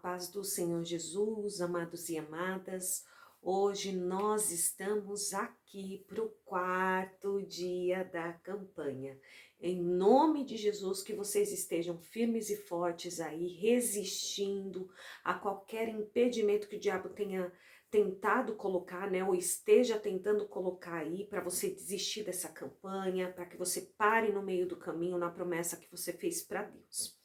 paz do Senhor Jesus, amados e amadas. Hoje nós estamos aqui para o quarto dia da campanha. Em nome de Jesus, que vocês estejam firmes e fortes aí, resistindo a qualquer impedimento que o diabo tenha tentado colocar, né, ou esteja tentando colocar aí para você desistir dessa campanha, para que você pare no meio do caminho na promessa que você fez para Deus.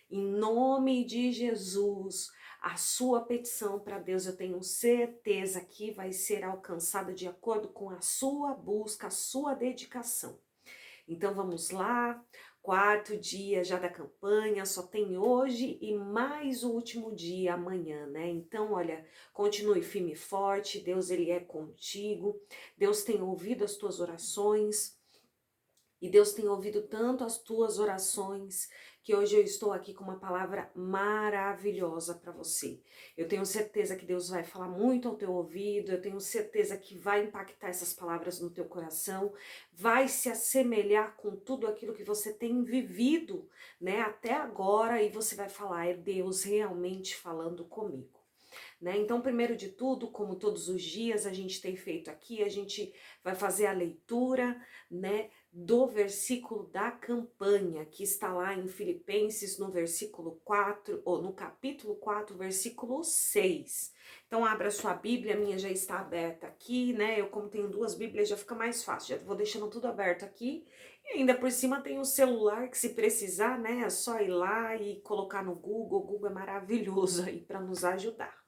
Em nome de Jesus, a sua petição para Deus, eu tenho certeza que vai ser alcançada de acordo com a sua busca, a sua dedicação. Então vamos lá, quarto dia já da campanha, só tem hoje e mais o último dia amanhã, né? Então, olha, continue firme e forte, Deus ele é contigo, Deus tem ouvido as tuas orações. E Deus tem ouvido tanto as tuas orações que hoje eu estou aqui com uma palavra maravilhosa para você. Eu tenho certeza que Deus vai falar muito ao teu ouvido, eu tenho certeza que vai impactar essas palavras no teu coração, vai se assemelhar com tudo aquilo que você tem vivido, né, até agora, e você vai falar, é Deus realmente falando comigo. Né? Então, primeiro de tudo, como todos os dias a gente tem feito aqui, a gente vai fazer a leitura, né, do versículo da campanha, que está lá em Filipenses, no versículo 4, ou no capítulo 4, versículo 6. Então, abra sua Bíblia, a minha já está aberta aqui, né? Eu, como tenho duas Bíblias, já fica mais fácil, já vou deixando tudo aberto aqui. E ainda por cima tem o celular, que se precisar, né, é só ir lá e colocar no Google. O Google é maravilhoso aí para nos ajudar.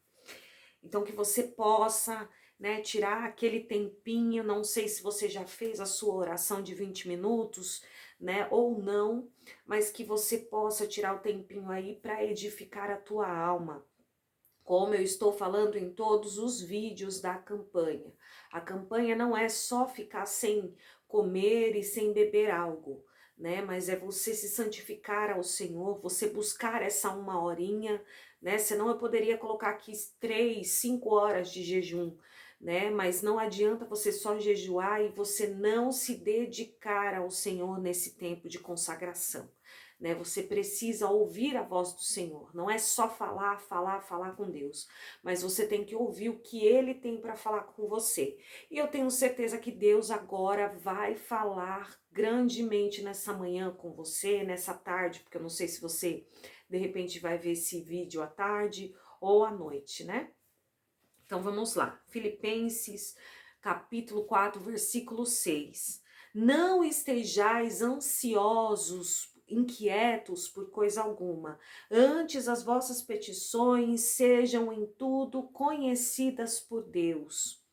Então, que você possa, né, tirar aquele tempinho, não sei se você já fez a sua oração de 20 minutos, né, ou não, mas que você possa tirar o tempinho aí para edificar a tua alma. Como eu estou falando em todos os vídeos da campanha. A campanha não é só ficar sem comer e sem beber algo, né? Mas é você se santificar ao Senhor, você buscar essa uma horinha, né? Senão eu poderia colocar aqui 3, 5 horas de jejum, né? Mas não adianta você só jejuar e você não se dedicar ao Senhor nesse tempo de consagração. Né? Você precisa ouvir a voz do Senhor, não é só falar, falar, falar com Deus, mas você tem que ouvir o que Ele tem para falar com você. E eu tenho certeza que Deus agora vai falar grandemente nessa manhã com você, nessa tarde, porque eu não sei se você de repente vai ver esse vídeo à tarde ou à noite, né? Então vamos lá, Filipenses capítulo 4, versículo 6. Não estejais ansiosos, inquietos por coisa alguma. Antes as vossas petições sejam em tudo conhecidas por Deus,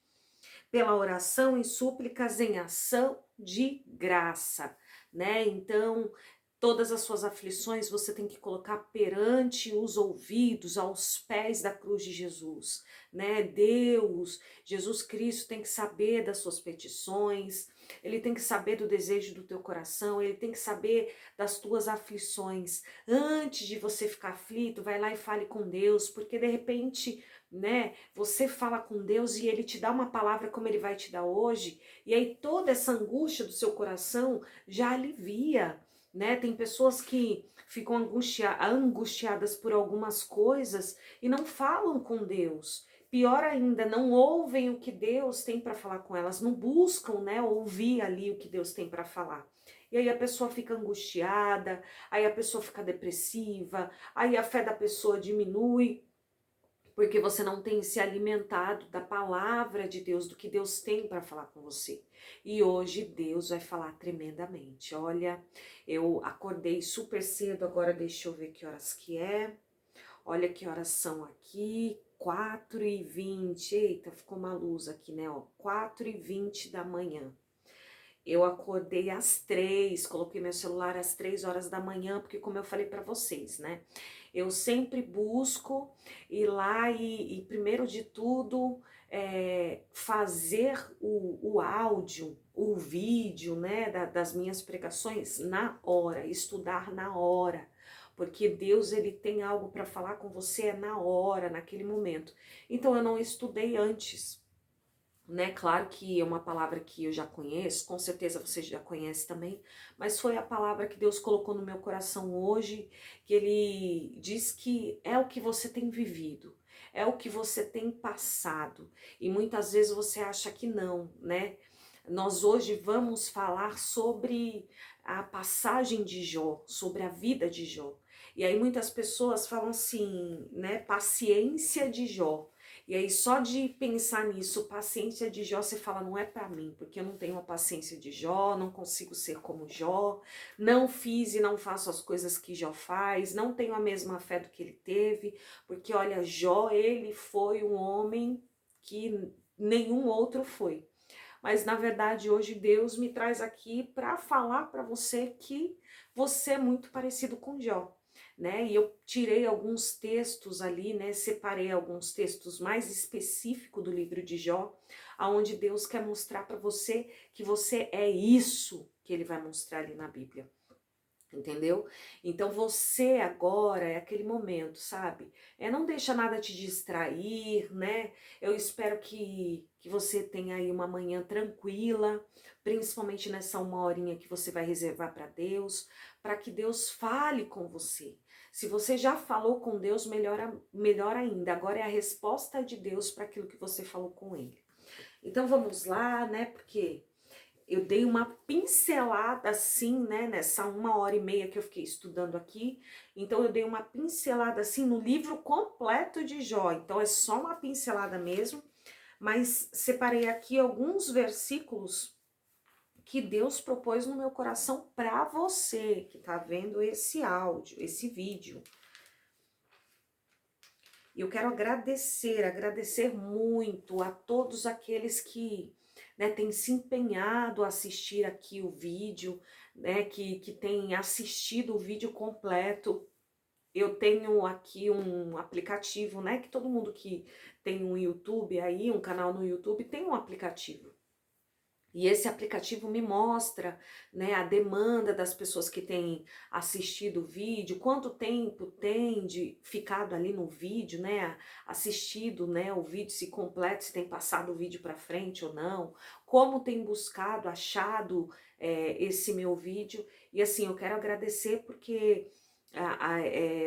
pela oração e súplicas em ação de graça, né? Então, todas as suas aflições você tem que colocar perante os ouvidos, aos pés da cruz de Jesus, né? Deus, Jesus Cristo tem que saber das suas petições, ele tem que saber do desejo do teu coração, ele tem que saber das tuas aflições. Antes de você ficar aflito, vai lá e fale com Deus, porque de repente, né, você fala com Deus e ele te dá uma palavra como ele vai te dar hoje, e aí toda essa angústia do seu coração já alivia. Né? Tem pessoas que ficam angustiadas por algumas coisas e não falam com Deus. Pior ainda, não ouvem o que Deus tem para falar com elas, não buscam, né, ouvir ali o que Deus tem para falar. E aí a pessoa fica angustiada, aí a pessoa fica depressiva, aí a fé da pessoa diminui, porque você não tem se alimentado da palavra de Deus, do que Deus tem para falar com você. E hoje Deus vai falar tremendamente. Olha, eu acordei super cedo, agora deixa eu ver que horas que é. Olha que horas são aqui, 4h20. Eita, ficou uma luz aqui, né? Ó, 4h20 da manhã. Eu acordei às 3, coloquei meu celular às 3 horas da manhã, porque como eu falei para vocês, né? Eu sempre busco ir lá e primeiro de tudo, fazer o áudio, o vídeo, né, das minhas pregações na hora, estudar na hora. Porque Deus, ele tem algo para falar com você na hora, naquele momento. Então eu não estudei antes. né? Claro que é uma palavra que eu já conheço, com certeza você já conhece também, mas foi a palavra que Deus colocou no meu coração hoje, que Ele diz que é o que você tem vivido, é o que você tem passado, e muitas vezes você acha que não, né? Nós hoje vamos falar sobre a passagem de Jó, sobre a vida de Jó. E aí muitas pessoas falam assim, né, paciência de Jó. E aí só de pensar nisso, paciência de Jó, você fala, não é pra mim, porque eu não tenho a paciência de Jó, não consigo ser como Jó, não fiz e não faço as coisas que Jó faz, não tenho a mesma fé do que ele teve, porque olha, Jó, ele foi um homem que nenhum outro foi. Mas na verdade hoje Deus me traz aqui para falar para você que você é muito parecido com Jó, né? E eu tirei alguns textos ali, né? Separei alguns textos mais específicos do livro de Jó, aonde Deus quer mostrar para você que você é isso que ele vai mostrar ali na Bíblia. Entendeu? Então você agora é aquele momento, sabe? Não deixa nada te distrair, né? Eu espero que você tenha aí uma manhã tranquila, principalmente nessa uma horinha que você vai reservar para Deus, para que Deus fale com você. Se você já falou com Deus, melhor ainda. Agora é a resposta de Deus para aquilo que você falou com Ele. Então vamos lá, né? Porque eu dei uma pincelada assim, né, nessa uma hora e meia que eu fiquei estudando aqui, então eu dei uma pincelada assim no livro completo de Jó, então é só uma pincelada mesmo, mas separei aqui alguns versículos que Deus propôs no meu coração para você que tá vendo esse áudio, esse vídeo. E eu quero agradecer muito a todos aqueles que, né, têm se empenhado a assistir aqui o vídeo, né, que têm assistido o vídeo completo. Eu tenho aqui um aplicativo, né, que todo mundo que tem um YouTube aí, um canal no YouTube, tem um aplicativo. E esse aplicativo me mostra, né, a demanda das pessoas que têm assistido o vídeo, quanto tempo tem de ficado ali no vídeo, né, assistido, né, o vídeo, se completo, se tem passado o vídeo para frente ou não, como tem buscado, achado esse meu vídeo. E assim, eu quero agradecer porque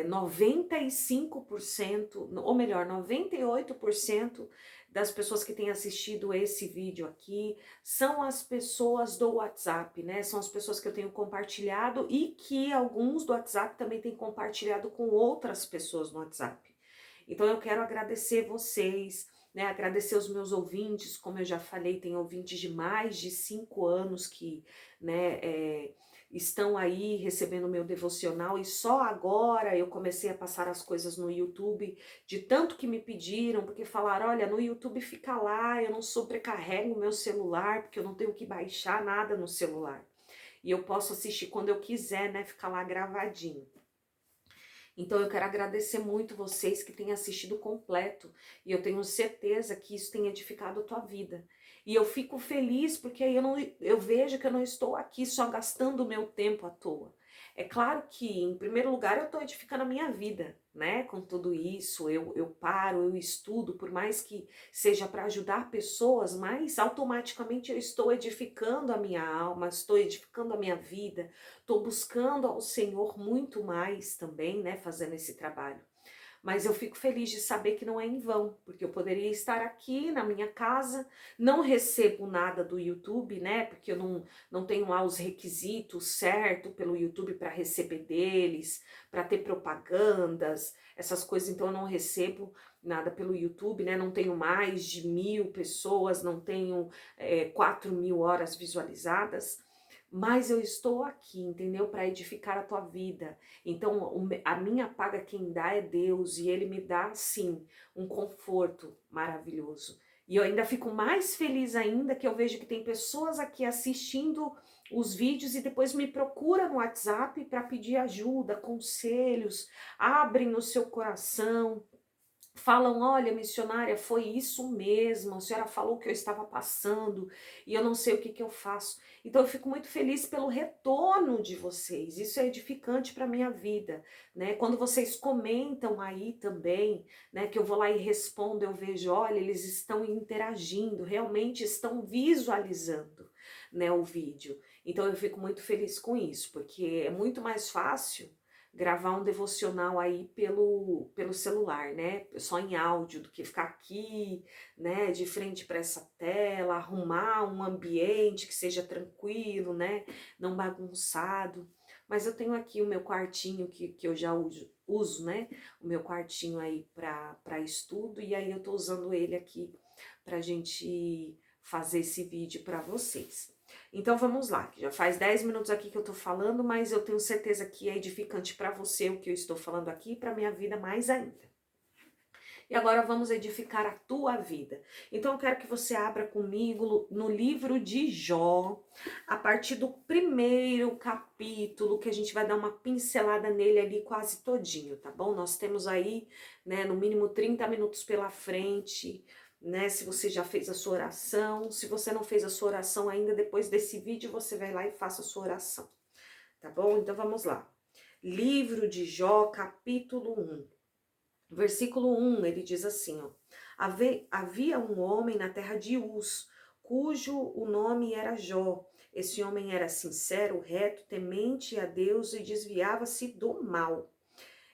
95%, ou melhor, 98% das pessoas que têm assistido esse vídeo aqui são as pessoas do WhatsApp, né? São as pessoas que eu tenho compartilhado e que alguns do WhatsApp também têm compartilhado com outras pessoas no WhatsApp. Então eu quero agradecer vocês, né? Agradecer os meus ouvintes, como eu já falei, tem ouvintes de mais de 5 anos que, né, estão aí recebendo meu devocional e só agora eu comecei a passar as coisas no YouTube, de tanto que me pediram, porque falaram, olha, no YouTube fica lá, eu não sobrecarrego o meu celular, porque eu não tenho que baixar nada no celular. E eu posso assistir quando eu quiser, né, ficar lá gravadinho. Então eu quero agradecer muito vocês que têm assistido completo e eu tenho certeza que isso tem edificado a tua vida. E eu fico feliz porque aí eu vejo que eu não estou aqui só gastando o meu tempo à toa. É claro que, em primeiro lugar, eu estou edificando a minha vida, né? Com tudo isso, eu paro, eu estudo, por mais que seja para ajudar pessoas, mas automaticamente eu estou edificando a minha alma, estou edificando a minha vida, estou buscando ao Senhor muito mais também, né, fazendo esse trabalho. Mas eu fico feliz de saber que não é em vão, porque eu poderia estar aqui na minha casa, não recebo nada do YouTube, né, porque eu não tenho lá os requisitos certos pelo YouTube para receber deles, para ter propagandas, essas coisas, então eu não recebo nada pelo YouTube, né, não tenho mais de 1.000 pessoas, não tenho 4.000 horas visualizadas, mas eu estou aqui, entendeu? Para edificar a tua vida. Então, a minha paga quem dá é Deus, e Ele me dá, sim, um conforto maravilhoso. E eu ainda fico mais feliz ainda que eu vejo que tem pessoas aqui assistindo os vídeos e depois me procura no WhatsApp para pedir ajuda, conselhos, abrem o seu coração, falam, olha, missionária, foi isso mesmo, a senhora falou que eu estava passando e eu não sei o que que eu faço. Então eu fico muito feliz pelo retorno de vocês, isso é edificante para a minha vida, né? Quando vocês comentam aí também, né, que eu vou lá e respondo, eu vejo, olha, eles estão interagindo, realmente estão visualizando, né, o vídeo. Então eu fico muito feliz com isso, porque é muito mais fácil gravar um devocional aí pelo celular, né? Só em áudio, do que ficar aqui, né, de frente para essa tela, arrumar um ambiente que seja tranquilo, né? Não bagunçado. Mas eu tenho aqui o meu quartinho que eu já uso, né? O meu quartinho aí para estudo, e aí eu tô usando ele aqui pra gente fazer esse vídeo para vocês. Então vamos lá, que já faz 10 minutos aqui que eu tô falando, mas eu tenho certeza que é edificante para você o que eu estou falando aqui e para minha vida mais ainda. E agora vamos edificar a tua vida. Então eu quero que você abra comigo no livro de Jó, a partir do primeiro capítulo, que a gente vai dar uma pincelada nele ali quase todinho, tá bom? Nós temos aí, né, no mínimo 30 minutos pela frente, né? Se você já fez a sua oração, se você não fez a sua oração ainda, depois desse vídeo você vai lá e faça a sua oração, tá bom? Então vamos lá. Livro de Jó, capítulo 1. Versículo 1, ele diz assim, ó: Havia um homem na terra de Uz, cujo o nome era Jó. Esse homem era sincero, reto, temente a Deus e desviava-se do mal.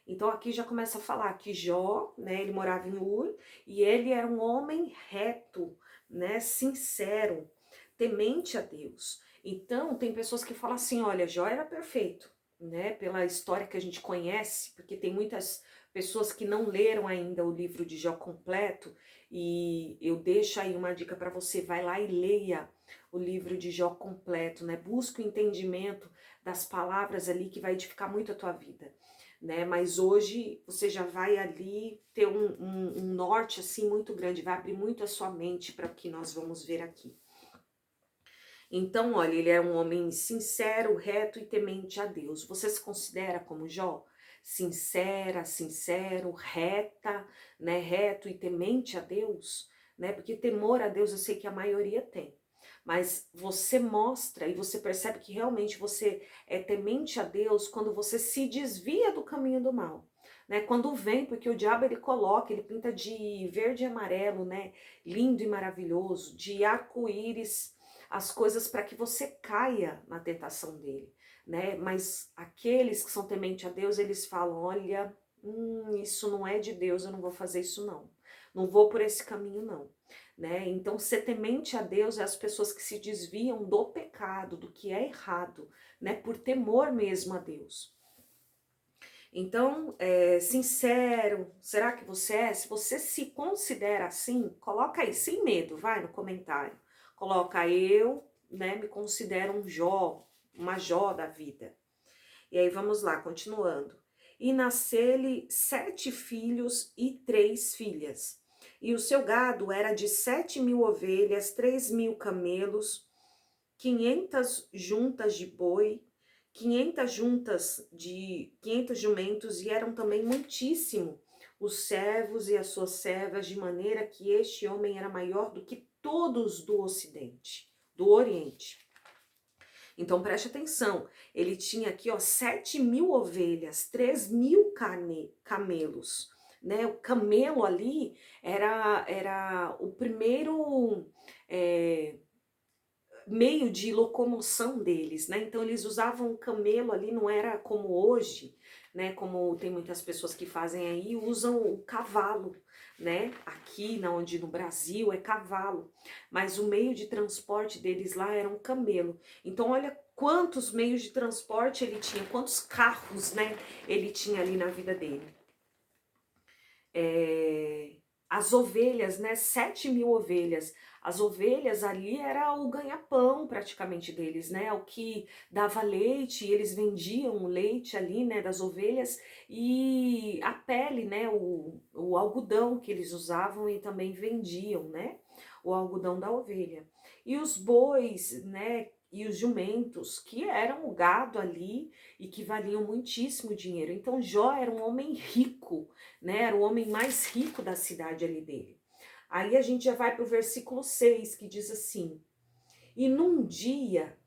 Então aqui já começa a falar que Jó, né, ele morava em Ur, e ele era um homem reto, né, sincero, temente a Deus. Então tem pessoas que falam assim, olha, Jó era perfeito, né, pela história que a gente conhece, porque tem muitas pessoas que não leram ainda o livro de Jó completo, e eu deixo aí uma dica para você, vai lá e leia o livro de Jó completo, né, busca o entendimento das palavras ali que vai edificar muito a tua vida, né, mas hoje você já vai ali ter um norte assim muito grande, vai abrir muito a sua mente para o que nós vamos ver aqui. Então, olha, ele é um homem sincero, reto e temente a Deus. Você se considera como Jó? Sincera, sincero, reta, né? Reto e temente a Deus, né? Porque temor a Deus eu sei que a maioria tem. Mas você mostra e você percebe que realmente você é temente a Deus quando você se desvia do caminho do mal. Né, quando vem, porque o diabo ele coloca, ele pinta de verde e amarelo, né, lindo e maravilhoso, de arco-íris, as coisas para que você caia na tentação dele, né? Mas aqueles que são temente a Deus, eles falam, olha, isso não é de Deus, eu não vou fazer isso não. Não vou por esse caminho não, né? Então ser temente a Deus é as pessoas que se desviam do pecado, do que é errado, né? Por temor mesmo a Deus. Então, sincero, será que você é? Se você se considera assim, coloca aí, sem medo, vai no comentário. Coloca eu, né, me considero um Jó, uma Jó da vida. E aí vamos lá, continuando. E nasceu-lhe 7 filhos e 3 filhas. E o seu gado era de 7.000 ovelhas, 3.000 camelos, 500 juntas de boi, 500 jumentos, e eram também muitíssimo os servos e as suas servas, de maneira que este homem era maior do que todos do Ocidente, do Oriente. Então preste atenção, ele tinha aqui, ó, 7.000 ovelhas, 3.000 camelos, né? O camelo ali era o primeiro meio de locomoção deles, né? Então eles usavam o camelo ali, não era como hoje, né? Como tem muitas pessoas que fazem aí, usam o cavalo, né? Aqui onde no Brasil é cavalo, mas o meio de transporte deles lá era um camelo. Então olha quantos meios de transporte ele tinha, quantos carros, né? Ele tinha ali na vida dele. As ovelhas, né? 7.000 ovelhas. As ovelhas ali era o ganha-pão praticamente deles, né? O que dava leite, e eles vendiam o leite ali, né? Das ovelhas, e a pele, né? O algodão que eles usavam e também vendiam, né? O algodão da ovelha. E os bois, né? e os jumentos, que eram o gado ali e que valiam muitíssimo dinheiro. Então Jó era um homem rico, né? Era o homem mais rico da cidade ali dele. Aí a gente já vai para o versículo 6, que diz assim: E num dia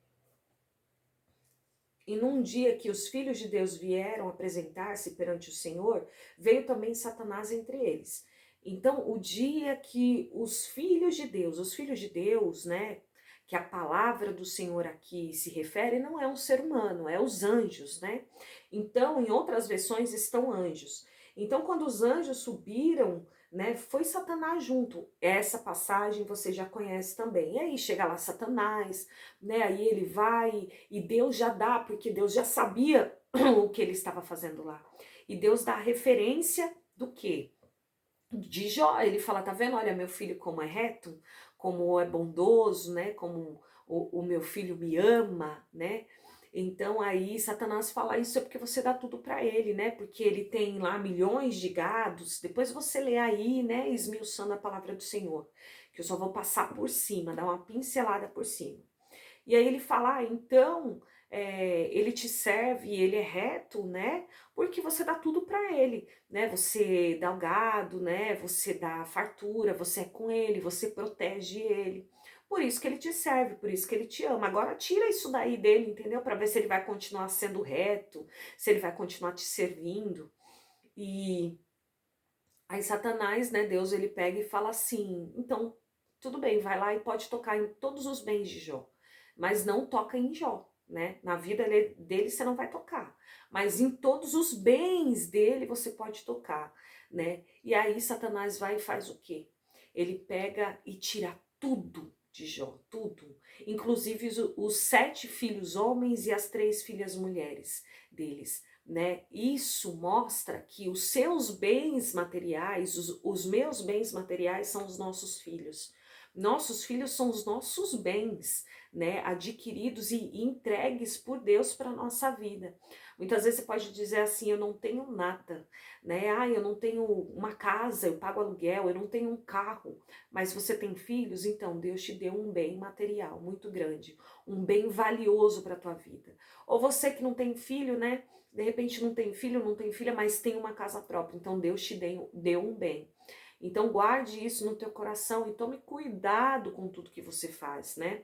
que os filhos de Deus vieram apresentar-se perante o Senhor, veio também Satanás entre eles. Então, o dia que os filhos de Deus, né, que a palavra do Senhor aqui se refere, não é um ser humano, é os anjos, né? Então, em outras versões estão anjos. Então, quando os anjos subiram, né, foi Satanás junto. Essa passagem você já conhece também. E aí chega lá Satanás, né? Aí ele vai e Deus já dá, porque Deus já sabia o que ele estava fazendo lá. E Deus dá a referência do quê? De Jó. Ele fala, tá vendo? Olha meu filho como é reto, como é bondoso, né? Como o meu filho me ama, né? Então aí Satanás fala, isso é porque você dá tudo para ele, né? Porque ele tem lá milhões de gados. Depois você lê aí, né? Esmiuçando a palavra do Senhor, que eu só vou passar por cima, dar uma pincelada por cima. E aí ele fala, então, ele te serve, ele é reto, né? Porque você dá tudo para ele, né? Você dá o gado, né? Você dá a fartura, você é com ele, você protege ele. Por isso que ele te serve, por isso que ele te ama. Agora tira isso daí dele, entendeu? Para ver se ele vai continuar sendo reto, se ele vai continuar te servindo. E aí Satanás, né, Deus, ele pega e fala assim, então, tudo bem, vai lá e pode tocar em todos os bens de Jó, mas não toca em Jó, né? Na vida dele você não vai tocar, mas em todos os bens dele você pode tocar, né? E aí Satanás vai e faz o quê? Ele pega e tira tudo de Jó, tudo, inclusive os 7 filhos homens e as 3 filhas mulheres deles, né? Isso mostra que os seus bens materiais, os meus bens materiais são os nossos filhos. Nossos filhos são os nossos bens, né? Adquiridos e entregues por Deus para a nossa vida. Muitas vezes você pode dizer assim, eu não tenho nada, né? Ah, eu não tenho uma casa, eu pago aluguel, eu não tenho um carro, mas você tem filhos, então Deus te deu um bem material muito grande, um bem valioso para a tua vida. Ou você que não tem filho, né? De repente não tem filho, não tem filha, mas tem uma casa própria. Então Deus te deu um bem. Então guarde isso no teu coração e tome cuidado com tudo que você faz, né?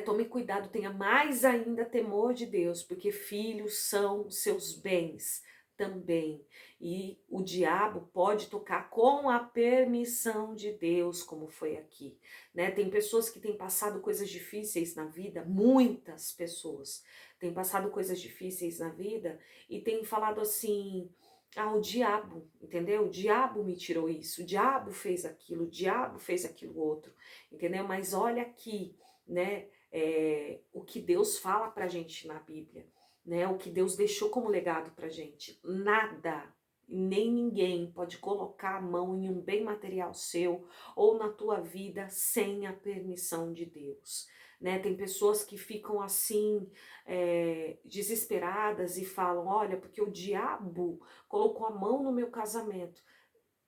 Tome cuidado, tenha mais ainda temor de Deus, porque filhos são seus bens também. E o diabo pode tocar com a permissão de Deus, como foi aqui, né? Tem pessoas que têm passado coisas difíceis na vida, muitas pessoas têm passado coisas difíceis na vida e têm falado assim: ah, o diabo, entendeu? O diabo me tirou isso, o diabo fez aquilo, o diabo fez aquilo outro, entendeu? Mas olha aqui, né? O que Deus fala pra gente na Bíblia, né? O que Deus deixou como legado pra gente. Nada, nem ninguém pode colocar a mão em um bem material seu ou na tua vida sem a permissão de Deus, né? Tem pessoas que ficam assim, desesperadas e falam, olha, porque o diabo colocou a mão no meu casamento.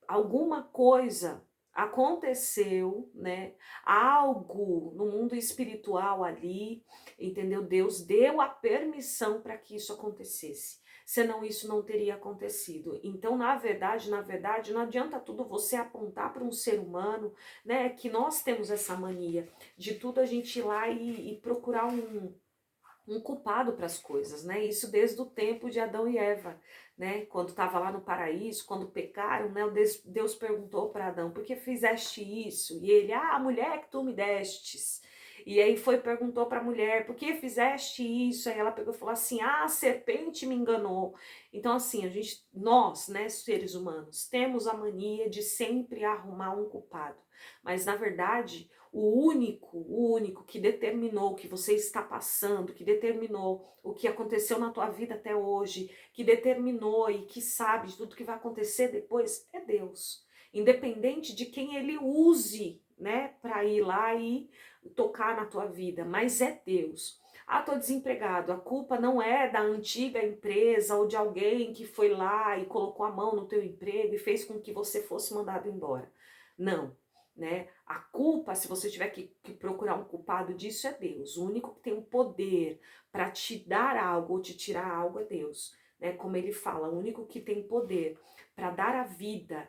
Alguma coisa aconteceu, né? Algo no mundo espiritual ali, entendeu? Deus deu a permissão para que isso acontecesse. Senão isso não teria acontecido. Então, na verdade, não adianta tudo você apontar para um ser humano, né? Que nós temos essa mania de tudo a gente ir lá e procurar um culpado para as coisas, né? Isso desde o tempo de Adão e Eva, né? Quando estava lá no paraíso, quando pecaram, né? Deus perguntou para Adão, por que fizeste isso? E ele, a mulher que tu me destes. E aí perguntou para a mulher, por que fizeste isso? Aí ela pegou e falou assim, a serpente me enganou. Então assim, nós, né, seres humanos, temos a mania de sempre arrumar um culpado. Mas na verdade, o único que determinou o que você está passando, que determinou o que aconteceu na tua vida até hoje, que determinou e que sabe de tudo que vai acontecer depois, é Deus. Independente de quem ele use, né, para ir lá e tocar na tua vida, mas é Deus. Ah, tô desempregado. A culpa não é da antiga empresa ou de alguém que foi lá e colocou a mão no teu emprego e fez com que você fosse mandado embora. Não. né? A culpa, se você tiver que procurar um culpado disso, é Deus. O único que tem o poder para te dar algo ou te tirar algo é Deus, né? Como ele fala, o único que tem poder para dar a vida,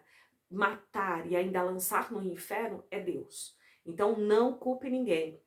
matar e ainda lançar no inferno é Deus. Então não culpe ninguém.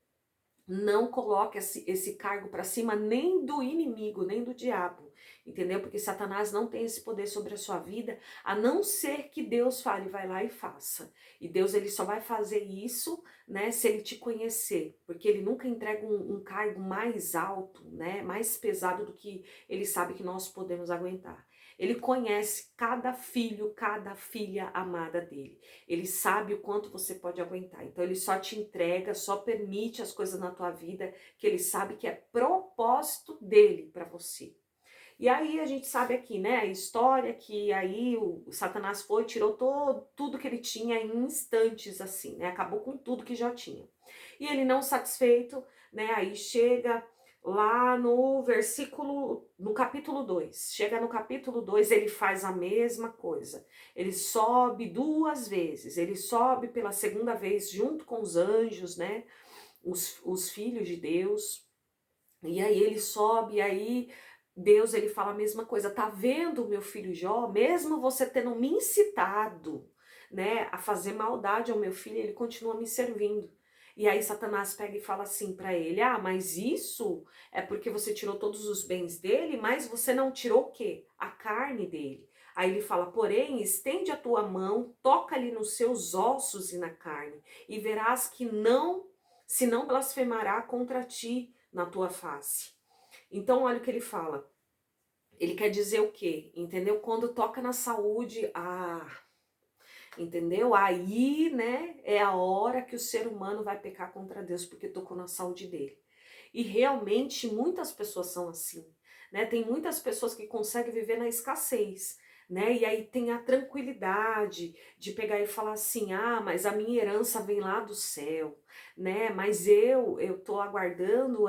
Não coloque esse cargo para cima nem do inimigo, nem do diabo, entendeu? Porque Satanás não tem esse poder sobre a sua vida, a não ser que Deus fale, vai lá e faça. E Deus, ele só vai fazer isso, né, se ele te conhecer, porque ele nunca entrega um cargo mais alto, né, mais pesado do que ele sabe que nós podemos aguentar. Ele conhece cada filho, cada filha amada dele. Ele sabe o quanto você pode aguentar. Então ele só te entrega, só permite as coisas na tua vida que ele sabe que é propósito dele para você. E aí a gente sabe aqui, né, a história que aí o Satanás foi, tirou tudo que ele tinha em instantes assim, né, acabou com tudo que já tinha. E ele não satisfeito, né, aí chega lá no capítulo 2. Chega no capítulo 2, ele faz a mesma coisa. Ele sobe 2 vezes, ele sobe pela segunda vez junto com os anjos, né, os filhos de Deus. E aí ele sobe, e aí Deus, ele fala a mesma coisa. Tá vendo, meu filho Jó? Mesmo você tendo me incitado, né, a fazer maldade ao meu filho, ele continua me servindo. E aí Satanás pega e fala assim para ele: "Ah, mas isso é porque você tirou todos os bens dele, mas você não tirou o quê? A carne dele." Aí ele fala: "Porém, estende a tua mão, toca ali nos seus ossos e na carne, e verás que se não blasfemará contra ti na tua face." Então, olha o que ele fala. Ele quer dizer o quê? Entendeu? Quando toca na saúde, entendeu? Aí, né, é a hora que o ser humano vai pecar contra Deus, porque tocou na saúde dele. E realmente muitas pessoas são assim, né? Tem muitas pessoas que conseguem viver na escassez, né? E aí tem a tranquilidade de pegar e falar assim: "Ah, mas a minha herança vem lá do céu, né? Mas eu tô aguardando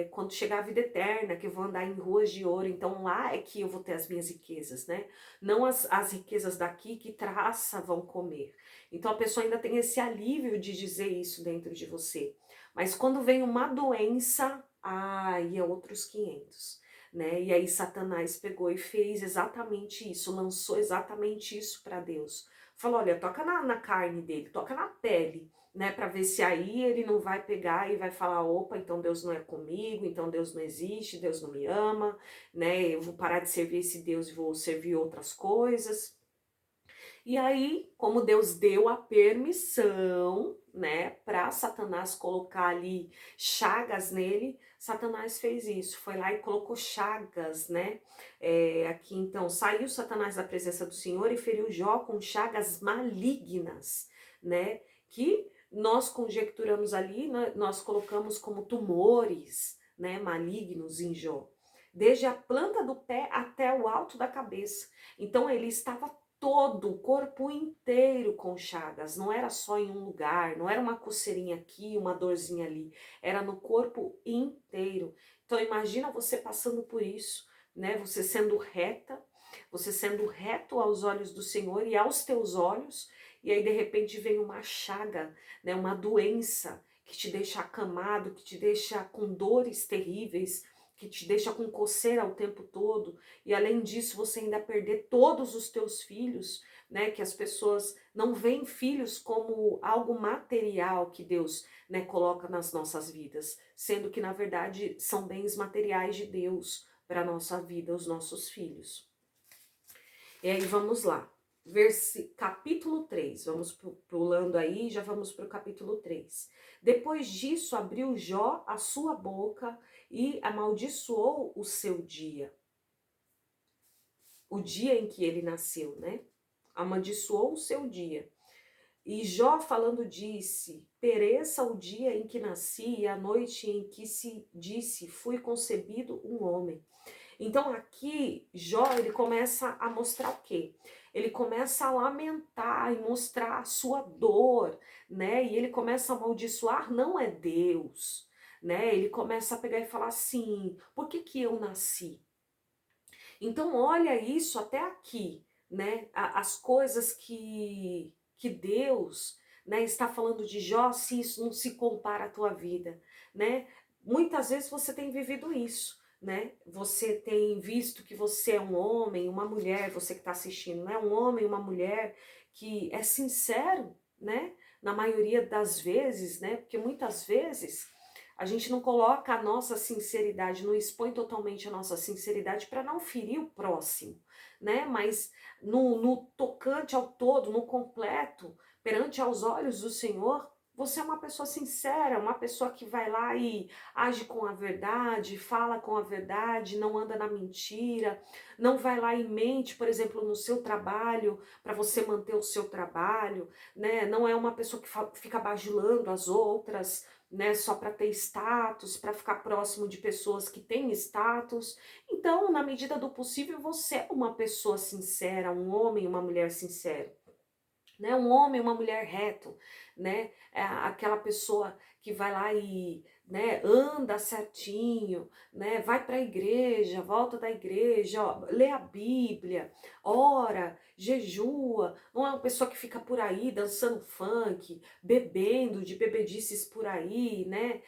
quando chegar a vida eterna, que eu vou andar em ruas de ouro, então lá é que eu vou ter as minhas riquezas, né? Não as riquezas daqui que traça vão comer." Então a pessoa ainda tem esse alívio de dizer isso dentro de você. Mas quando vem uma doença, aí é outros 500, né? E aí Satanás pegou e fez exatamente isso, lançou exatamente isso para Deus. Falou: "Olha, toca na carne dele, toca na pele, né? Para ver se aí ele não vai pegar e vai falar: opa, então Deus não é comigo, então Deus não existe, Deus não me ama, né? Eu vou parar de servir esse Deus e vou servir outras coisas." E aí, como Deus deu a permissão, né, para Satanás colocar ali chagas nele, Satanás fez isso, foi lá e colocou chagas, né? Aqui então, saiu Satanás da presença do Senhor e feriu Jó com chagas malignas, né? Que nós conjecturamos ali, né, nós colocamos como tumores, né, malignos em Jó, desde a planta do pé até o alto da cabeça. Então ele estava todo, o corpo inteiro com chagas, não era só em um lugar, não era uma coceirinha aqui, uma dorzinha ali, era no corpo inteiro. Então imagina você passando por isso, né? Você sendo reta, você sendo reto aos olhos do Senhor e aos teus olhos, e aí de repente vem uma chaga, né? Uma doença que te deixa acamado, que te deixa com dores terríveis, que te deixa com coceira o tempo todo, e além disso você ainda perder todos os teus filhos, né, que as pessoas não veem filhos como algo material que Deus, né, coloca nas nossas vidas, sendo que na verdade são bens materiais de Deus para a nossa vida, os nossos filhos. E aí vamos lá, capítulo 3, vamos pulando aí, já vamos para o capítulo 3. Depois disso abriu Jó a sua boca e amaldiçoou o seu dia, o dia em que ele nasceu, né? Amaldiçoou o seu dia. E Jó falando disse: pereça o dia em que nasci e a noite em que se disse, fui concebido um homem. Então aqui Jó, ele começa a mostrar o quê? Ele começa a lamentar e mostrar a sua dor, né? E ele começa a amaldiçoar, não é Deus, né? Ele começa a pegar e falar assim: por que que eu nasci? Então olha isso até aqui, né? As coisas que Deus, né? Está falando de Jó, se isso não se compara à tua vida, né? Muitas vezes você tem vivido isso, né? Você tem visto que você é um homem, uma mulher, você que está assistindo, né? Um homem, uma mulher que é sincero, né? Na maioria das vezes, né? Porque muitas vezes a gente não coloca a nossa sinceridade, não expõe totalmente a nossa sinceridade para não ferir o próximo, né? Mas no tocante ao todo, no completo, perante aos olhos do Senhor, você é uma pessoa sincera, uma pessoa que vai lá e age com a verdade, fala com a verdade, não anda na mentira, não vai lá e mente, por exemplo, no seu trabalho, para você manter o seu trabalho, né? Não é uma pessoa que fica bajulando as outras, né, só para ter status, para ficar próximo de pessoas que têm status. Então, na medida do possível, você é uma pessoa sincera, um homem, uma mulher sincera, né? Um homem, uma mulher reto, né? É aquela pessoa que vai lá e, né, anda certinho, né? Vai para a igreja, volta da igreja, ó, lê a Bíblia, ora, jejua. Não é uma pessoa que fica por aí dançando funk, bebendo de bebedices por aí, né?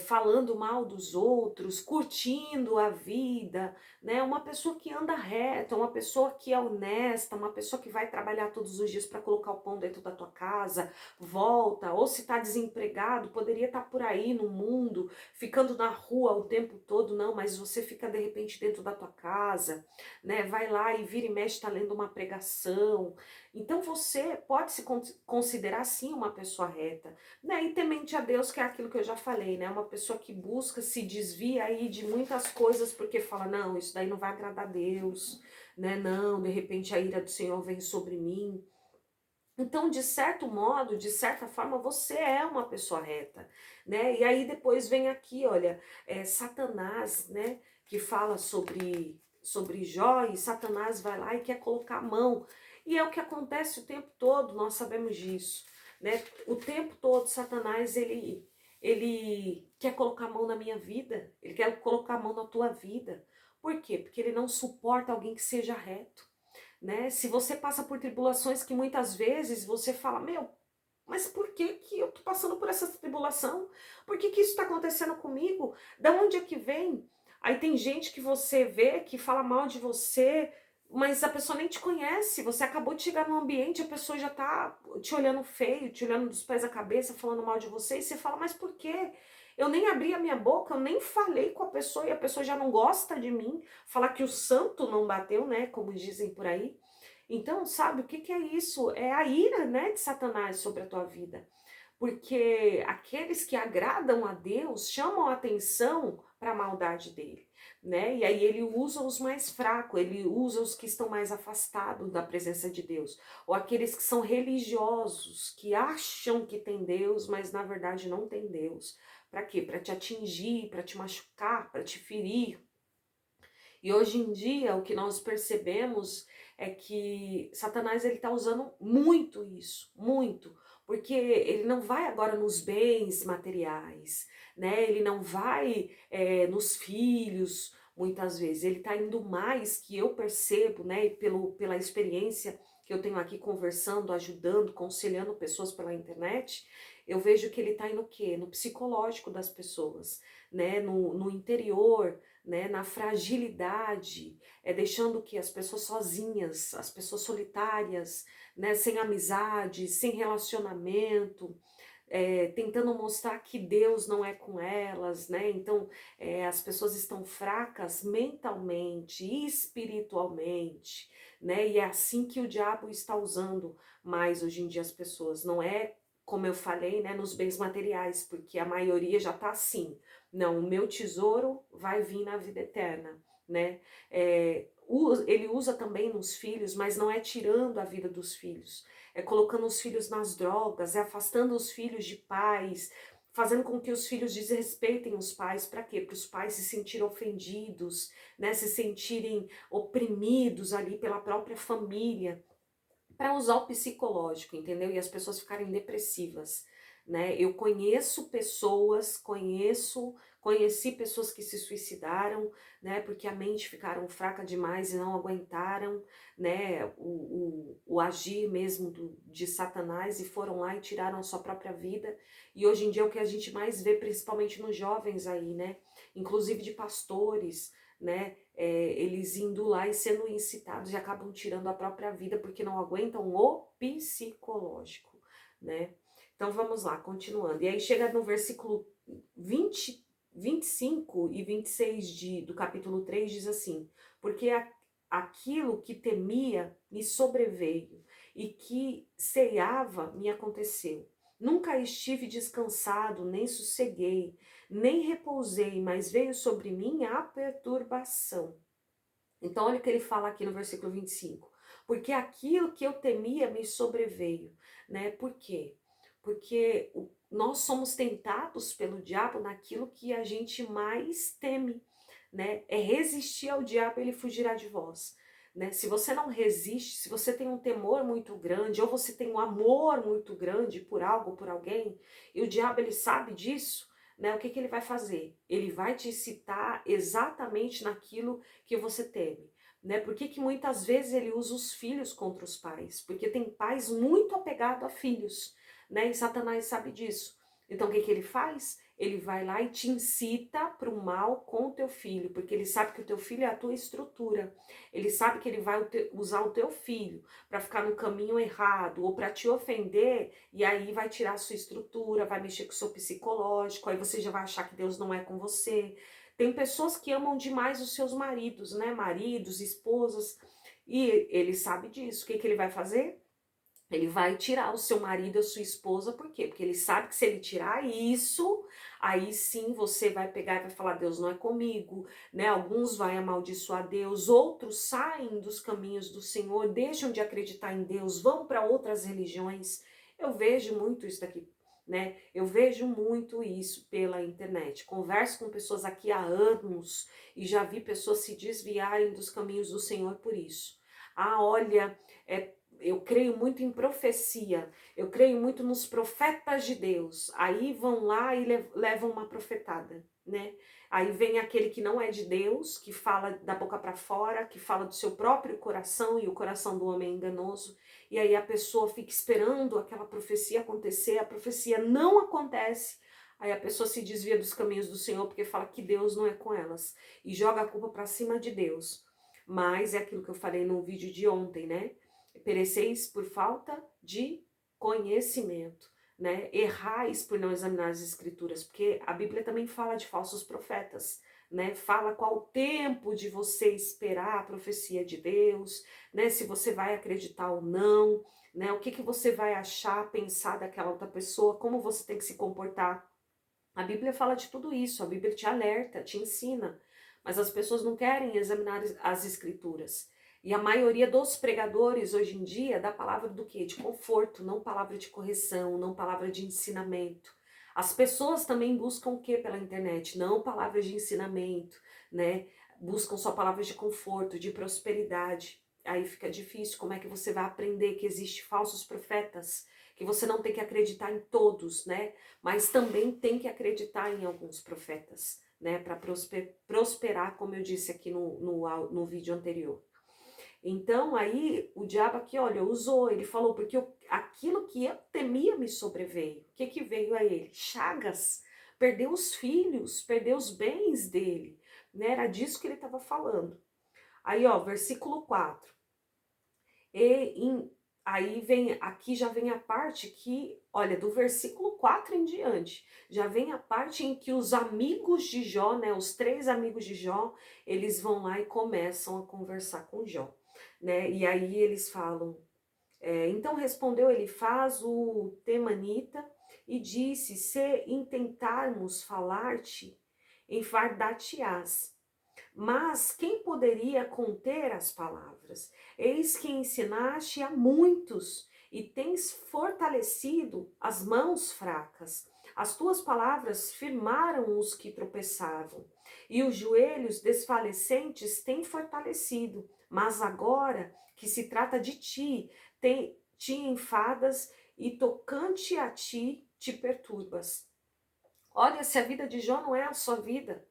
Falando mal dos outros, curtindo a vida, né? Uma pessoa que anda reto, uma pessoa que é honesta, uma pessoa que vai trabalhar todos os dias para colocar o pão dentro da tua casa, volta, ou se está desempregado, poderia estar por aí no mundo, ficando na rua o tempo todo, não, mas você fica de repente dentro da tua casa, né? Vai lá e vira e mexe, está lendo uma pregação. Então você pode se considerar sim uma pessoa reta, né? E temente a Deus, que é aquilo que eu já falei, né? Uma pessoa que busca, se desvia aí de muitas coisas porque fala, não, isso daí não vai agradar a Deus, né? Não, de repente a ira do Senhor vem sobre mim. Então, de certo modo, de certa forma, você é uma pessoa reta, né? E aí depois vem aqui, olha, Satanás, né? Que fala sobre Jó, e Satanás vai lá e quer colocar a mão. E é o que acontece o tempo todo, nós sabemos disso, né? O tempo todo, Satanás, ele quer colocar a mão na minha vida, ele quer colocar a mão na tua vida. Por quê? Porque ele não suporta alguém que seja reto, né? Se você passa por tribulações que muitas vezes você fala, meu, mas por que que eu tô passando por essa tribulação? Por que que isso tá acontecendo comigo? Da onde é que vem? Aí tem gente que você vê que fala mal de você, mas a pessoa nem te conhece. Você acabou de chegar no ambiente, a pessoa já tá te olhando feio, te olhando dos pés à cabeça, falando mal de você, e você fala, mas por quê? Eu nem abri a minha boca, eu nem falei com a pessoa e a pessoa já não gosta de mim. Falar que o santo não bateu, né? Como dizem por aí. Então, sabe, o que que é isso? É a ira, né, de Satanás sobre a tua vida. Porque aqueles que agradam a Deus chamam a atenção para a maldade dele, né? E aí ele usa os mais fracos, ele usa os que estão mais afastados da presença de Deus, ou aqueles que são religiosos, que acham que tem Deus, mas na verdade não tem Deus. Para quê? Para te atingir, para te machucar, para te ferir. E hoje em dia o que nós percebemos é que Satanás ele está usando muito isso, muito, porque ele não vai agora nos bens materiais, né? Ele não vai nos filhos, muitas vezes. Ele está indo mais, que eu percebo, né? Pela experiência que eu tenho aqui conversando, ajudando, conselhando pessoas pela internet, eu vejo que ele está indo o quê? No psicológico das pessoas, né? No interior, né, na fragilidade, deixando que as pessoas sozinhas, as pessoas solitárias, né, sem amizade, sem relacionamento, tentando mostrar que Deus não é com elas, né? Então as pessoas estão fracas mentalmente, espiritualmente, né? E é assim que o diabo está usando mais hoje em dia as pessoas. Não é como eu falei, né, nos bens materiais, porque a maioria já está assim. Não, o meu tesouro vai vir na vida eterna, né? Ele usa também nos filhos, mas não é tirando a vida dos filhos, é colocando os filhos nas drogas, é afastando os filhos de pais, fazendo com que os filhos desrespeitem os pais. Para quê? Para os pais se sentirem ofendidos, né? Se sentirem oprimidos ali pela própria família, para usar o psicológico, entendeu? E as pessoas ficarem depressivas, né? Eu conheço pessoas, conheci pessoas que se suicidaram, né? Porque a mente ficaram fraca demais e não aguentaram, né? O agir mesmo de Satanás e foram lá e tiraram a sua própria vida. E hoje em dia é o que a gente mais vê, principalmente nos jovens aí, né? Inclusive de pastores, né? Eles indo lá e sendo incitados e acabam tirando a própria vida porque não aguentam o psicológico, né? Então vamos lá, continuando. E aí chega no versículo 25 e 26 do capítulo 3 diz assim: porque aquilo que temia me sobreveio, e que ceava me aconteceu. Nunca estive descansado, nem sosseguei, nem repousei, mas veio sobre mim a perturbação. Então, olha o que ele fala aqui no versículo 25. Porque aquilo que eu temia me sobreveio, né? Por quê? Porque nós somos tentados pelo diabo naquilo que a gente mais teme, né? É resistir ao diabo, ele fugirá de vós. Né? Se você não resiste, se você tem um temor muito grande, ou você tem um amor muito grande por algo, por alguém, e o diabo ele sabe disso, né? O que ele vai fazer? Ele vai te incitar exatamente naquilo que você teme. Né? Por que muitas vezes ele usa os filhos contra os pais? Porque tem pais muito apegados a filhos, né? E Satanás sabe disso. Então o que ele faz? Ele vai lá e te incita para o mal com o teu filho, porque ele sabe que o teu filho é a tua estrutura. Ele sabe que ele vai usar o teu filho para ficar no caminho errado ou para te ofender, e aí vai tirar a sua estrutura, vai mexer com o seu psicológico, aí você já vai achar que Deus não é com você. Tem pessoas que amam demais os seus maridos, né? Maridos, esposas, e ele sabe disso. O que ele vai fazer? Ele vai tirar o seu marido, a sua esposa, por quê? Porque ele sabe que se ele tirar isso, aí sim você vai pegar e vai falar, Deus não é comigo, né? Alguns vão amaldiçoar Deus, outros saem dos caminhos do Senhor, deixam de acreditar em Deus, vão para outras religiões. Eu vejo muito isso daqui, né? Eu vejo muito isso pela internet. Converso com pessoas aqui há anos e já vi pessoas se desviarem dos caminhos do Senhor por isso. Ah, olha, eu creio muito em profecia, eu creio muito nos profetas de Deus. Aí vão lá e levam uma profetada, né? Aí vem aquele que não é de Deus, que fala da boca para fora, que fala do seu próprio coração, e o coração do homem é enganoso. E aí a pessoa fica esperando aquela profecia acontecer, a profecia não acontece. Aí a pessoa se desvia dos caminhos do Senhor porque fala que Deus não é com elas e joga a culpa para cima de Deus. Mas é aquilo que eu falei no vídeo de ontem, né? Pereceis por falta de conhecimento, né? Errais por não examinar as escrituras, porque a Bíblia também fala de falsos profetas, né? Fala qual o tempo de você esperar a profecia de Deus, né? Se você vai acreditar ou não, né? O que você vai achar, pensar daquela outra pessoa, como você tem que se comportar. A Bíblia fala de tudo isso, a Bíblia te alerta, te ensina, mas as pessoas não querem examinar as escrituras. E a maioria dos pregadores hoje em dia dá palavra do quê? De conforto, não palavra de correção, não palavra de ensinamento. As pessoas também buscam o que pela internet? Não palavras de ensinamento, né? Buscam só palavras de conforto, de prosperidade. Aí fica difícil, como é que você vai aprender que existem falsos profetas? Que você não tem que acreditar em todos, né? Mas também tem que acreditar em alguns profetas, né? Para prosperar, como eu disse aqui no vídeo anterior. Então, aí, o diabo aqui, olha, usou, ele falou, porque aquilo que eu temia me sobreveio. O que veio a ele? Chagas, perdeu os filhos, perdeu os bens dele, né? Era disso que ele estava falando. Aí, ó, versículo 4. Aí vem, aqui já vem a parte que, olha, do versículo 4 em diante, já vem a parte em que os amigos de Jó, né, os 3 amigos de Jó, eles vão lá e começam a conversar com Jó, né, e aí eles falam, então respondeu Elifaz o temanita e disse, se intentarmos falar-te, enfardar-te-ás. Mas quem poderia conter as palavras? Eis que ensinaste a muitos e tens fortalecido as mãos fracas. As tuas palavras firmaram os que tropeçavam, e os joelhos desfalecentes têm fortalecido. Mas agora que se trata de ti, te enfadas e tocante a ti te perturbas. Olha se a vida de Jó não é a sua vida.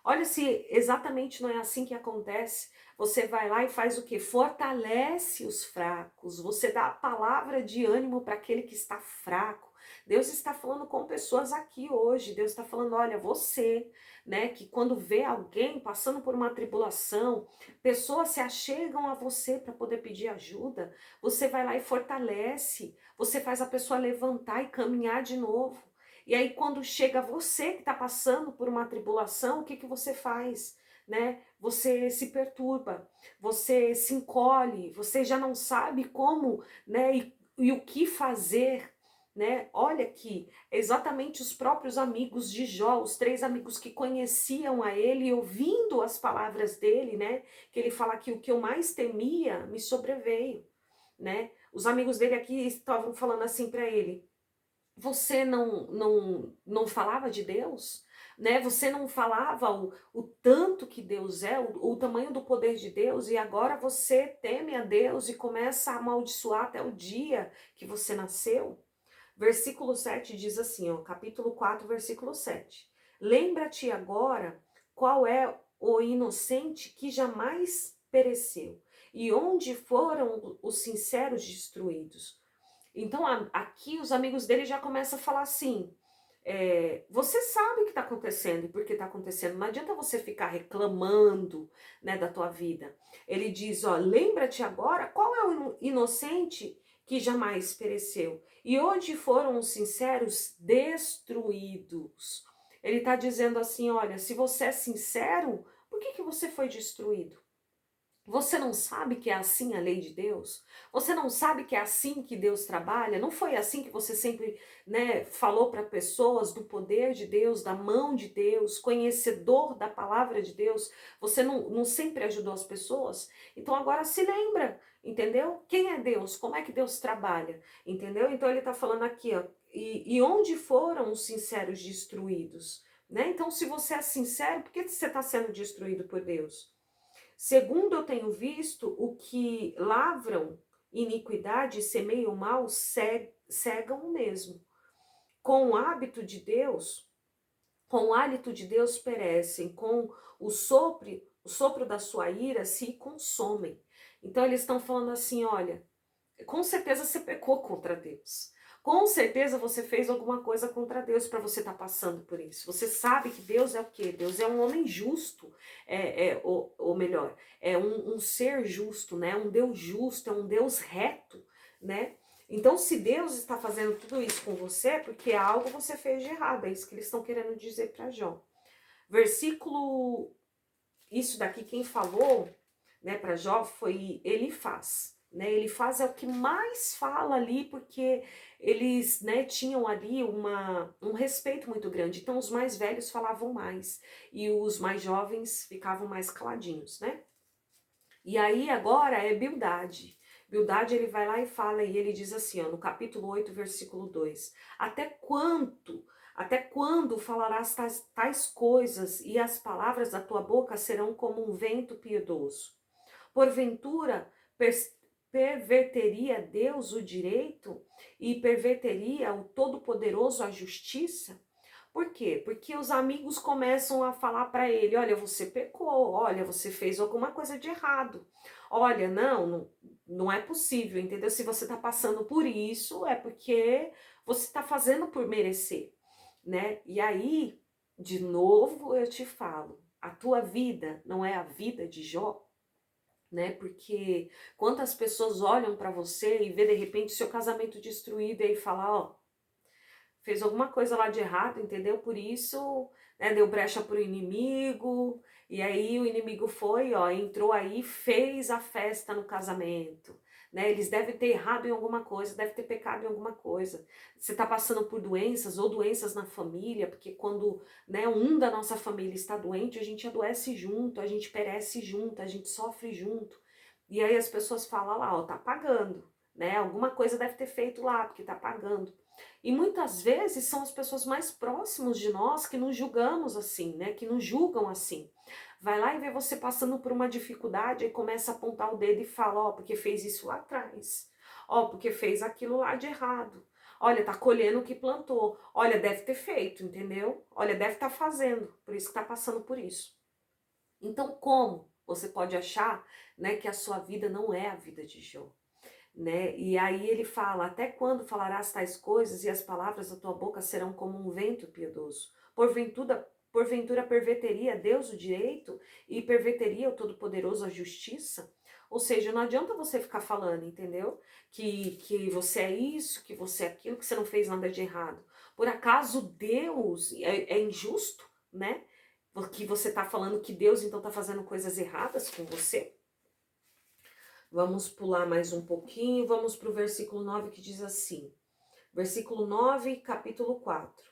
Olha se exatamente não é assim que acontece. Você vai lá e faz o quê? Fortalece os fracos. Você dá a palavra de ânimo para aquele que está fraco. Deus está falando com pessoas aqui hoje. Deus está falando, olha, você, né, que quando vê alguém passando por uma tribulação, pessoas se achegam a você para poder pedir ajuda, você vai lá e fortalece. Você faz a pessoa levantar e caminhar de novo. E aí, quando chega você que está passando por uma tribulação, o que você faz? Né? Você se perturba, você se encolhe, você já não sabe como, né? E o que fazer, né? Olha aqui, exatamente os próprios amigos de Jó, os 3 amigos que conheciam a ele, ouvindo as palavras dele, né? Que ele fala que o que eu mais temia me sobreveio, né? Os amigos dele aqui estavam falando assim para ele: você não falava de Deus, né? Você não falava o tanto que Deus é, o tamanho do poder de Deus, e agora você teme a Deus e começa a amaldiçoar até o dia que você nasceu. Versículo 7 diz assim, ó, capítulo 4, versículo 7. Lembra-te agora qual é o inocente que jamais pereceu, e onde foram os sinceros destruídos. Então, aqui os amigos dele já começam a falar assim, você sabe o que está acontecendo e por que está acontecendo, não adianta você ficar reclamando, né, da tua vida. Ele diz, ó, lembra-te agora qual é o inocente que jamais pereceu e onde foram os sinceros destruídos. Ele está dizendo assim, olha, se você é sincero, por que você foi destruído? Você não sabe que é assim a lei de Deus? Você não sabe que é assim que Deus trabalha? Não foi assim que você sempre, né, falou para pessoas do poder de Deus, da mão de Deus, conhecedor da palavra de Deus? Você não sempre ajudou as pessoas? Então agora se lembra, entendeu? Quem é Deus? Como é que Deus trabalha? Entendeu? Então ele está falando aqui, ó, e onde foram os sinceros destruídos? Né? Então se você é sincero, por que você está sendo destruído por Deus? Segundo eu tenho visto, o que lavram iniquidade e semeiam mal cegam o mesmo. Com o hábito de Deus, com o hálito de Deus perecem, com o sopro da sua ira se consomem. Então eles estão falando assim, olha, com certeza você pecou contra Deus. Com certeza você fez alguma coisa contra Deus para você estar passando por isso. Você sabe que Deus é o quê? Deus é um homem justo, ou melhor, é um ser justo, né? Um Deus justo, é um Deus reto, né? Então, se Deus está fazendo tudo isso com você, é porque algo você fez de errado. É isso que eles estão querendo dizer para Jó. Versículo, isso daqui quem falou, né, para Jó foi Elifaz. Né, Elifaz é o que mais fala ali, porque eles, né, tinham ali um respeito muito grande. Então os mais velhos falavam mais e os mais jovens ficavam mais caladinhos, né? E aí agora é Bildade. Bildade ele vai lá e fala, e ele diz assim, ó, no capítulo 8, versículo 2: até quando falarás tais coisas, e as palavras da tua boca serão como um vento piedoso? Porventura, perverteria Deus o direito e perverteria o Todo-Poderoso a justiça? Por quê? Porque os amigos começam a falar para ele, olha, você pecou, olha, você fez alguma coisa de errado. Olha, não é possível, entendeu? Se você está passando por isso, é porque você está fazendo por merecer, né? E aí, de novo eu te falo, a tua vida não é a vida de Jó? Né? Porque quantas pessoas olham para você e vê de repente seu casamento destruído e aí fala, ó, fez alguma coisa lá de errado, entendeu? Por isso, né, deu brecha pro inimigo, e aí o inimigo foi, ó, entrou aí, fez a festa no casamento, né? Eles devem ter errado em alguma coisa, devem ter pecado em alguma coisa. Você tá passando por doenças ou doenças na família, porque quando, né, um da nossa família está doente, a gente adoece junto, a gente perece junto, a gente sofre junto. E aí as pessoas falam lá, ó, tá pagando, né? Alguma coisa deve ter feito lá, porque tá pagando. E muitas vezes são as pessoas mais próximas de nós que nos julgamos assim, né? Que nos julgam assim. Vai lá e vê você passando por uma dificuldade e começa a apontar o dedo e fala, ó, porque fez isso lá atrás. Ó, porque fez aquilo lá de errado. Olha, tá colhendo o que plantou. Olha, deve ter feito, entendeu? Olha, deve estar fazendo, por isso que tá passando por isso. Então, como você pode achar, né, que a sua vida não é a vida de Jó? Né? E aí ele fala, até quando falarás tais coisas e as palavras da tua boca serão como um vento piedoso? Porventura perverteria Deus o direito e perverteria o Todo-Poderoso a justiça? Ou seja, não adianta você ficar falando, entendeu? Que você é isso, que você é aquilo, que você não fez nada de errado. Por acaso Deus é injusto, né? Porque você está falando que Deus então está fazendo coisas erradas com você? Vamos pular mais um pouquinho, vamos para o versículo 9 que diz assim, versículo 9, capítulo 4,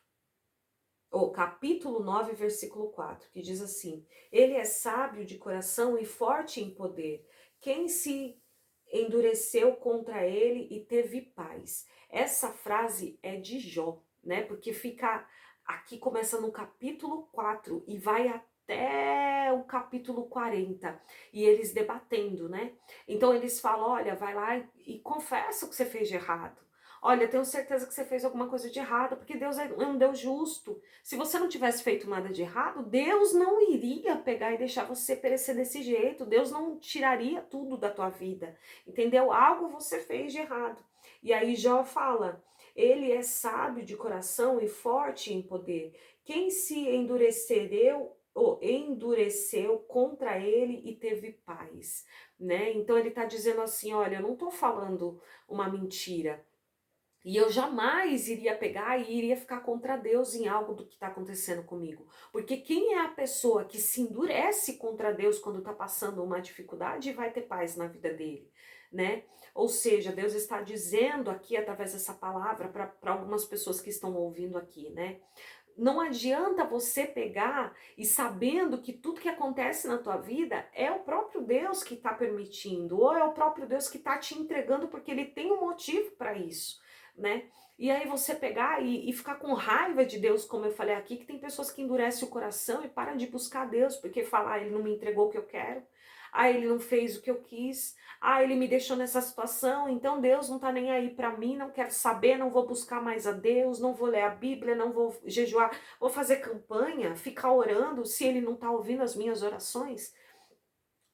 ou capítulo 9, versículo 4, que diz assim, ele é sábio de coração e forte em poder, quem se endureceu contra ele e teve paz. Essa frase é de Jó, né, porque fica, aqui começa no capítulo 4 e vai até o capítulo 40, e eles debatendo, né? Então eles falam, olha, vai lá e confessa o que você fez de errado. Olha, tenho certeza que você fez alguma coisa de errado, porque Deus é um Deus justo. Se você não tivesse feito nada de errado, Deus não iria pegar e deixar você perecer desse jeito. Deus não tiraria tudo da tua vida, entendeu? Algo você fez de errado. E aí Jó fala, ele é sábio de coração e forte em poder. Quem se endureceu contra ele e teve paz, né? Então ele está dizendo assim, olha, eu não estou falando uma mentira. E eu jamais iria pegar e iria ficar contra Deus em algo do que está acontecendo comigo. Porque quem é a pessoa que se endurece contra Deus quando está passando uma dificuldade vai ter paz na vida dele, né? Ou seja, Deus está dizendo aqui através dessa palavra para algumas pessoas que estão ouvindo aqui, né? Não adianta você pegar e sabendo que tudo que acontece na tua vida é o próprio Deus que está permitindo, ou é o próprio Deus que está te entregando porque ele tem um motivo para isso, né? E aí você pegar e ficar com raiva de Deus, como eu falei aqui, que tem pessoas que endurecem o coração e param de buscar Deus, porque falar, ele não me entregou o que eu quero, ele não fez o que eu quis, ele me deixou nessa situação, então Deus não tá nem aí para mim, não quero saber, não vou buscar mais a Deus, não vou ler a Bíblia, não vou jejuar, vou fazer campanha, ficar orando se ele não tá ouvindo as minhas orações.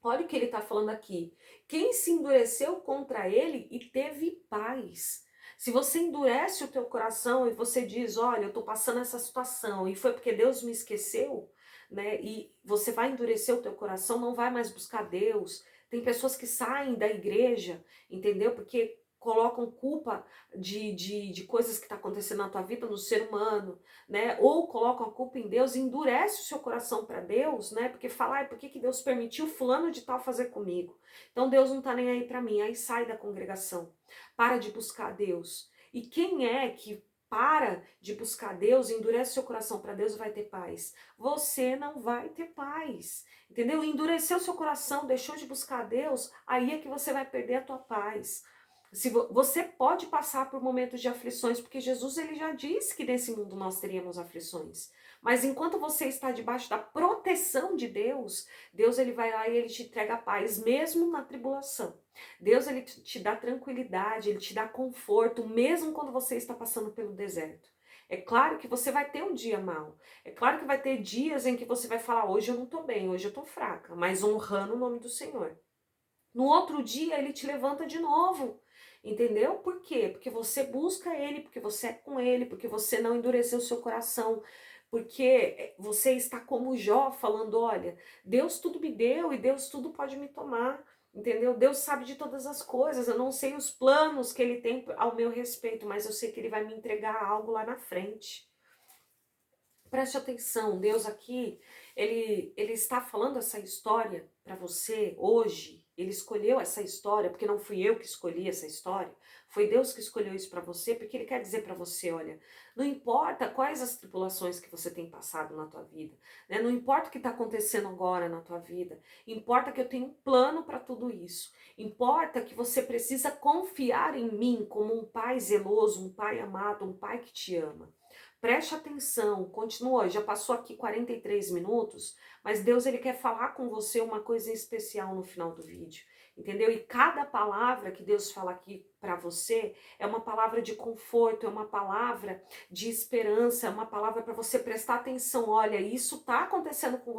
Olha o que ele tá falando aqui. Quem se endureceu contra ele e teve paz. Se você endurece o teu coração e você diz, olha, eu tô passando essa situação e foi porque Deus me esqueceu, né? E você vai endurecer o teu coração, não vai mais buscar Deus. Tem pessoas que saem da igreja, entendeu? Porque colocam culpa de coisas que tá acontecendo na tua vida no ser humano, né? Ou colocam a culpa em Deus e endurece o seu coração para Deus, né? Porque fala, por que Deus permitiu fulano de tal fazer comigo? Então Deus não tá nem aí para mim. Aí sai da congregação. Para de buscar Deus. E quem é que para de buscar Deus, endurece seu coração para Deus e vai ter paz? Você não vai ter paz. Entendeu? Endureceu seu coração, deixou de buscar Deus, aí é que você vai perder a tua paz. Se você pode passar por momentos de aflições, porque Jesus ele já disse que nesse mundo nós teríamos aflições. Mas enquanto você está debaixo da proteção de Deus, Deus ele vai lá e ele te entrega a paz, mesmo na tribulação. Deus ele te dá tranquilidade, ele te dá conforto, mesmo quando você está passando pelo deserto. É claro que você vai ter um dia mau. É claro que vai ter dias em que você vai falar, hoje eu não estou bem, hoje eu estou fraca, mas honrando o nome do Senhor. No outro dia ele te levanta de novo, entendeu? Por quê? Porque você busca ele, porque você é com ele, porque você não endureceu o seu coração, porque você está como Jó falando, olha, Deus tudo me deu e Deus tudo pode me tomar, entendeu? Deus sabe de todas as coisas, eu não sei os planos que ele tem ao meu respeito, mas eu sei que ele vai me entregar algo lá na frente. Preste atenção, Deus aqui, ele está falando essa história para você hoje. Ele escolheu essa história, porque não fui eu que escolhi essa história. Foi Deus que escolheu isso para você, porque ele quer dizer para você, olha, não importa quais as tribulações que você tem passado na tua vida, né? Não importa o que está acontecendo agora na tua vida, importa que eu tenho um plano para tudo isso. Importa que você precisa confiar em mim como um pai zeloso, um pai amado, um pai que te ama. Preste atenção, continua, já passou aqui 43 minutos, mas Deus ele quer falar com você uma coisa especial no final do vídeo. entendeu? E cada palavra que Deus fala aqui para você é uma palavra de conforto, é uma palavra de esperança, é uma palavra para você prestar atenção. Olha, isso está acontecendo com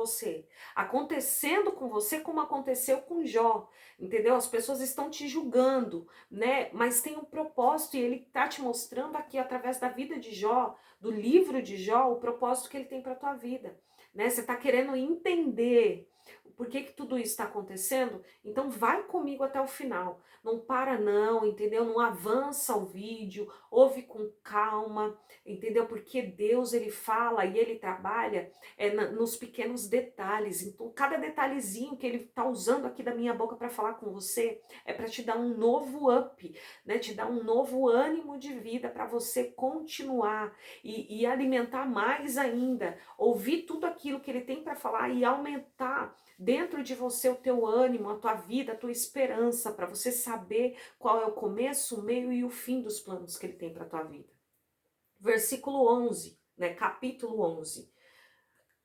você como aconteceu com Jó, entendeu? As pessoas estão te julgando, né? Mas tem um propósito e ele está te mostrando aqui através da vida de Jó, do livro de Jó, o propósito que ele tem para tua vida, né? Você está querendo entender por que tudo isso está acontecendo? Então vai comigo até o final. Não para não, entendeu? Não avança o vídeo, ouve com calma, entendeu? Porque Deus, ele fala e ele trabalha nos pequenos detalhes. Então cada detalhezinho que ele está usando aqui da minha boca para falar com você é para te dar um novo up, né? Te dar um novo ânimo de vida para você continuar e alimentar mais ainda. Ouvir tudo aquilo que ele tem para falar e aumentar dentro de você o teu ânimo, a tua vida, a tua esperança, para você saber qual é o começo, o meio e o fim dos planos que ele tem para tua vida. Versículo 11, né, capítulo 11,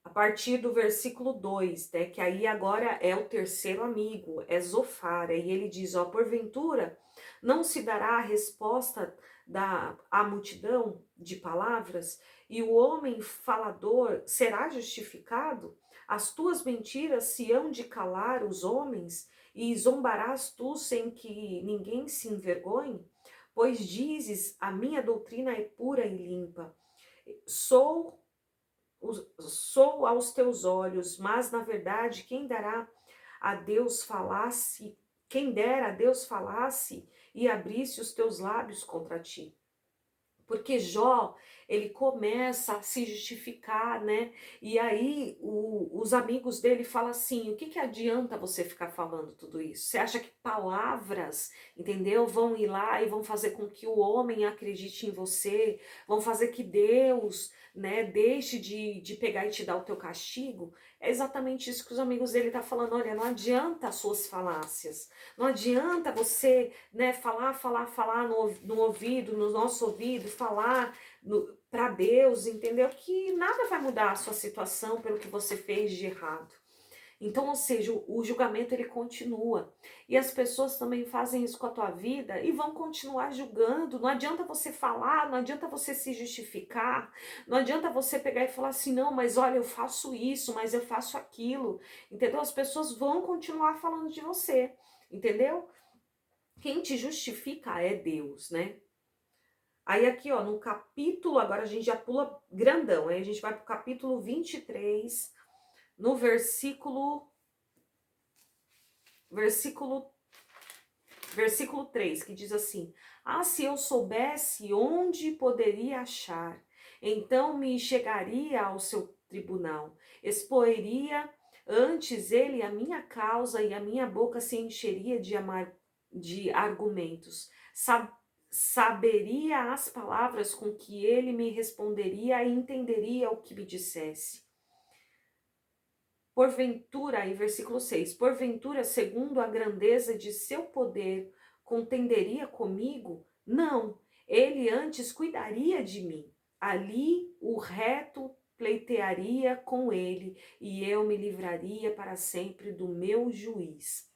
a partir do versículo 2, né, que aí agora é o terceiro amigo, é Zofar, e ele diz, ó, porventura não se dará a resposta à multidão de palavras, e o homem falador será justificado? As tuas mentiras se hão de calar os homens, e zombarás tu sem que ninguém se envergonhe? Pois dizes, a minha doutrina é pura e limpa, sou aos teus olhos, mas na verdade quem dera a Deus falasse e abrisse os teus lábios contra ti. Porque Jó, ele começa a se justificar, né? E aí os amigos dele falam assim, o que adianta você ficar falando tudo isso? Você acha que palavras, entendeu? Vão ir lá e vão fazer com que o homem acredite em você, vão fazer que Deus, né, deixe de pegar e te dar o teu castigo? É exatamente isso que os amigos dele estão falando. Olha, não adianta as suas falácias, não adianta você, né, falar no ouvido, no nosso ouvido, falar para Deus, entendeu? Que nada vai mudar a sua situação pelo que você fez de errado. Então, ou seja, o julgamento ele continua. E as pessoas também fazem isso com a tua vida e vão continuar julgando. Não adianta você falar, não adianta você se justificar, não adianta você pegar e falar assim, não, mas olha, eu faço isso, mas eu faço aquilo. Entendeu? As pessoas vão continuar falando de você, entendeu? Quem te justifica é Deus, né? Aí aqui, ó, no capítulo, agora a gente já pula grandão, aí a gente vai pro capítulo 23, no versículo 3, que diz assim, ah, se eu soubesse onde poderia achar, então me chegaria ao seu tribunal, expoeria antes ele a minha causa e a minha boca se encheria de argumentos, saberia as palavras com que ele me responderia e entenderia o que me dissesse. Porventura, aí versículo 6, porventura, segundo a grandeza de seu poder, contenderia comigo? Não, ele antes cuidaria de mim. Ali o reto pleitearia com ele, e eu me livraria para sempre do meu juiz.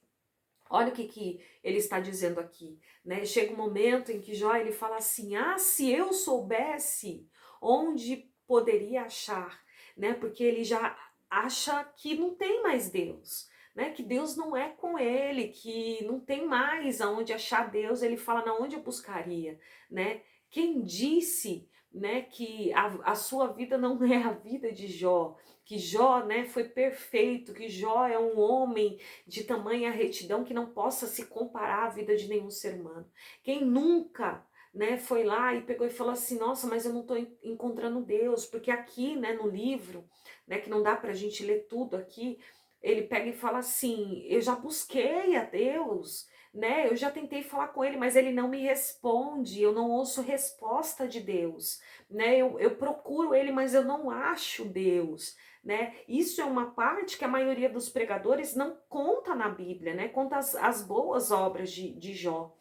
Olha o que ele está dizendo aqui, né? Chega um momento em que Jó ele fala assim, ah, se eu soubesse onde poderia achar, né? Porque ele já acha que não tem mais Deus, né? Que Deus não é com ele, que não tem mais aonde achar Deus. Ele fala, na onde eu buscaria, né? Quem disse, né, que a sua vida não é a vida de Jó, que Jó, né, foi perfeito, que Jó é um homem de tamanha retidão que não possa se comparar à vida de nenhum ser humano. Quem nunca, né, foi lá e pegou e falou assim, nossa, mas eu não estou encontrando Deus, porque aqui, né, no livro, né, que não dá pra gente ler tudo aqui, ele pega e fala assim, eu já busquei a Deus, né, eu já tentei falar com ele, mas ele não me responde, eu não ouço resposta de Deus, né, eu procuro ele, mas eu não acho Deus, né? Isso é uma parte que a maioria dos pregadores não conta na Bíblia, né? Conta as boas obras de Jó.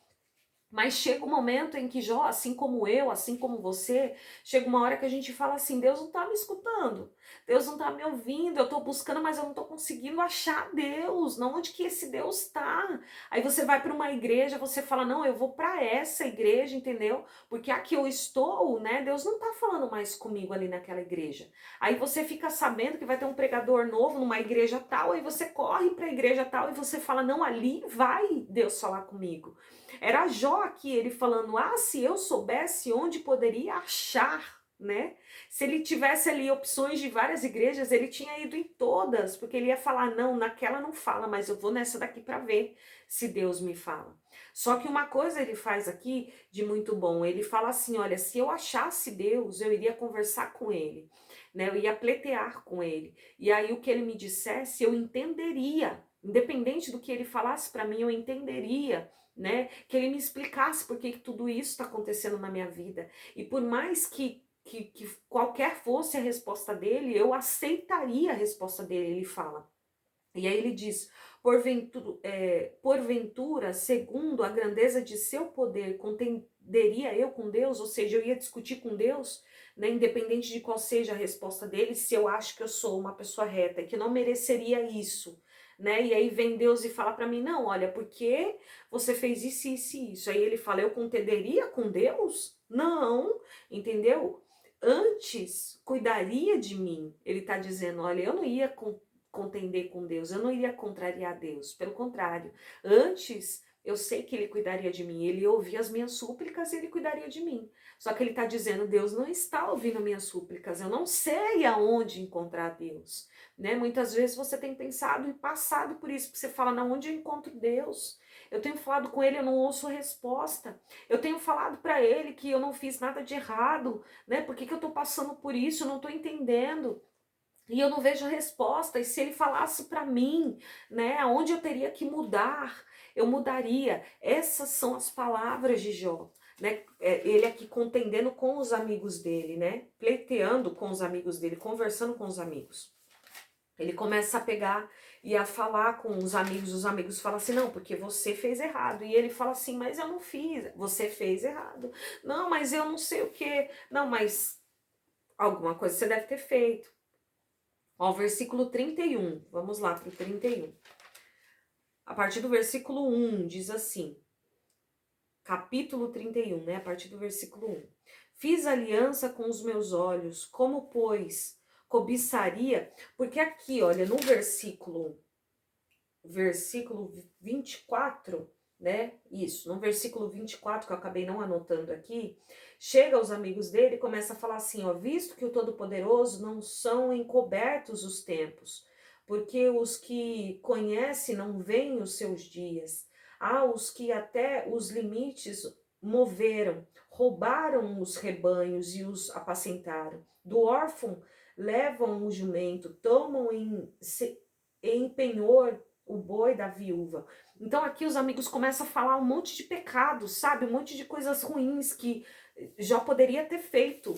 Mas chega um momento em que Jó, assim como eu, assim como você, chega uma hora que a gente fala assim, Deus não tá me escutando, Deus não tá me ouvindo, eu tô buscando, mas eu não tô conseguindo achar Deus, não, onde que esse Deus tá? Aí você vai para uma igreja, você fala, não, eu vou para essa igreja, entendeu? Porque aqui eu estou, né, Deus não tá falando mais comigo ali naquela igreja. Aí você fica sabendo que vai ter um pregador novo numa igreja tal, aí você corre para a igreja tal e você fala, não, ali vai Deus falar comigo. Era Jó aqui, ele falando, se eu soubesse onde poderia achar, né? Se ele tivesse ali opções de várias igrejas, ele tinha ido em todas, porque ele ia falar, não, naquela não fala, mas eu vou nessa daqui para ver se Deus me fala. Só que uma coisa ele faz aqui de muito bom, ele fala assim, olha, se eu achasse Deus, eu iria conversar com ele, né? Eu ia pleitear com ele. E aí o que ele me dissesse, eu entenderia. Independente do que ele falasse para mim, eu entenderia, né? Que ele me explicasse por que tudo isso está acontecendo na minha vida. E por mais que qualquer fosse a resposta dele, eu aceitaria a resposta dele, ele fala. E aí ele diz, porventura, segundo a grandeza de seu poder, contenderia eu com Deus? Ou seja, eu ia discutir com Deus, né, independente de qual seja a resposta dele, se eu acho que eu sou uma pessoa reta e que não mereceria isso, né? E aí vem Deus e fala para mim, não, olha, porque você fez isso, isso e isso. Aí ele fala, eu contenderia com Deus? Não, entendeu? Antes cuidaria de mim. Ele está dizendo, olha, eu não ia contender com Deus, eu não iria contrariar Deus, pelo contrário, antes eu sei que ele cuidaria de mim, ele ouvia as minhas súplicas e ele cuidaria de mim. Só que ele está dizendo, Deus não está ouvindo minhas súplicas, eu não sei aonde encontrar Deus, né? Muitas vezes você tem pensado e passado por isso, porque você fala, não, onde eu encontro Deus? Eu tenho falado com ele, eu não ouço resposta. Eu tenho falado para ele que eu não fiz nada de errado, né? Por que eu estou passando por isso? Eu não estou entendendo. E eu não vejo a resposta. E se ele falasse para mim, né, aonde eu teria que mudar, eu mudaria. Essas são as palavras de Jó, né? Ele aqui contendendo com os amigos dele, né? Pleiteando com os amigos dele, conversando com os amigos. Ele começa a pegar e a falar com os amigos falam assim, não, porque você fez errado. E ele fala assim, mas eu não fiz, você fez errado. Não, mas eu não sei o que. Não, mas alguma coisa você deve ter feito. Ó, versículo 31, vamos lá para o 31. A partir do versículo 1, diz assim, capítulo 31, né? A partir do versículo 1. Fiz aliança com os meus olhos, como, pois, cobiçaria? Porque aqui, olha, no versículo 24, né? Isso, no versículo 24, que eu acabei não anotando aqui, chega aos amigos dele e começa a falar assim, ó, visto que o Todo-Poderoso não são encobertos os tempos, porque os que conhecem não veem os seus dias, há os que até os limites moveram, roubaram os rebanhos e os apacentaram, do órfão levam o jumento, tomam em penhor o boi da viúva. Então aqui os amigos começam a falar um monte de pecados, sabe? Um monte de coisas ruins que Jó poderia ter feito,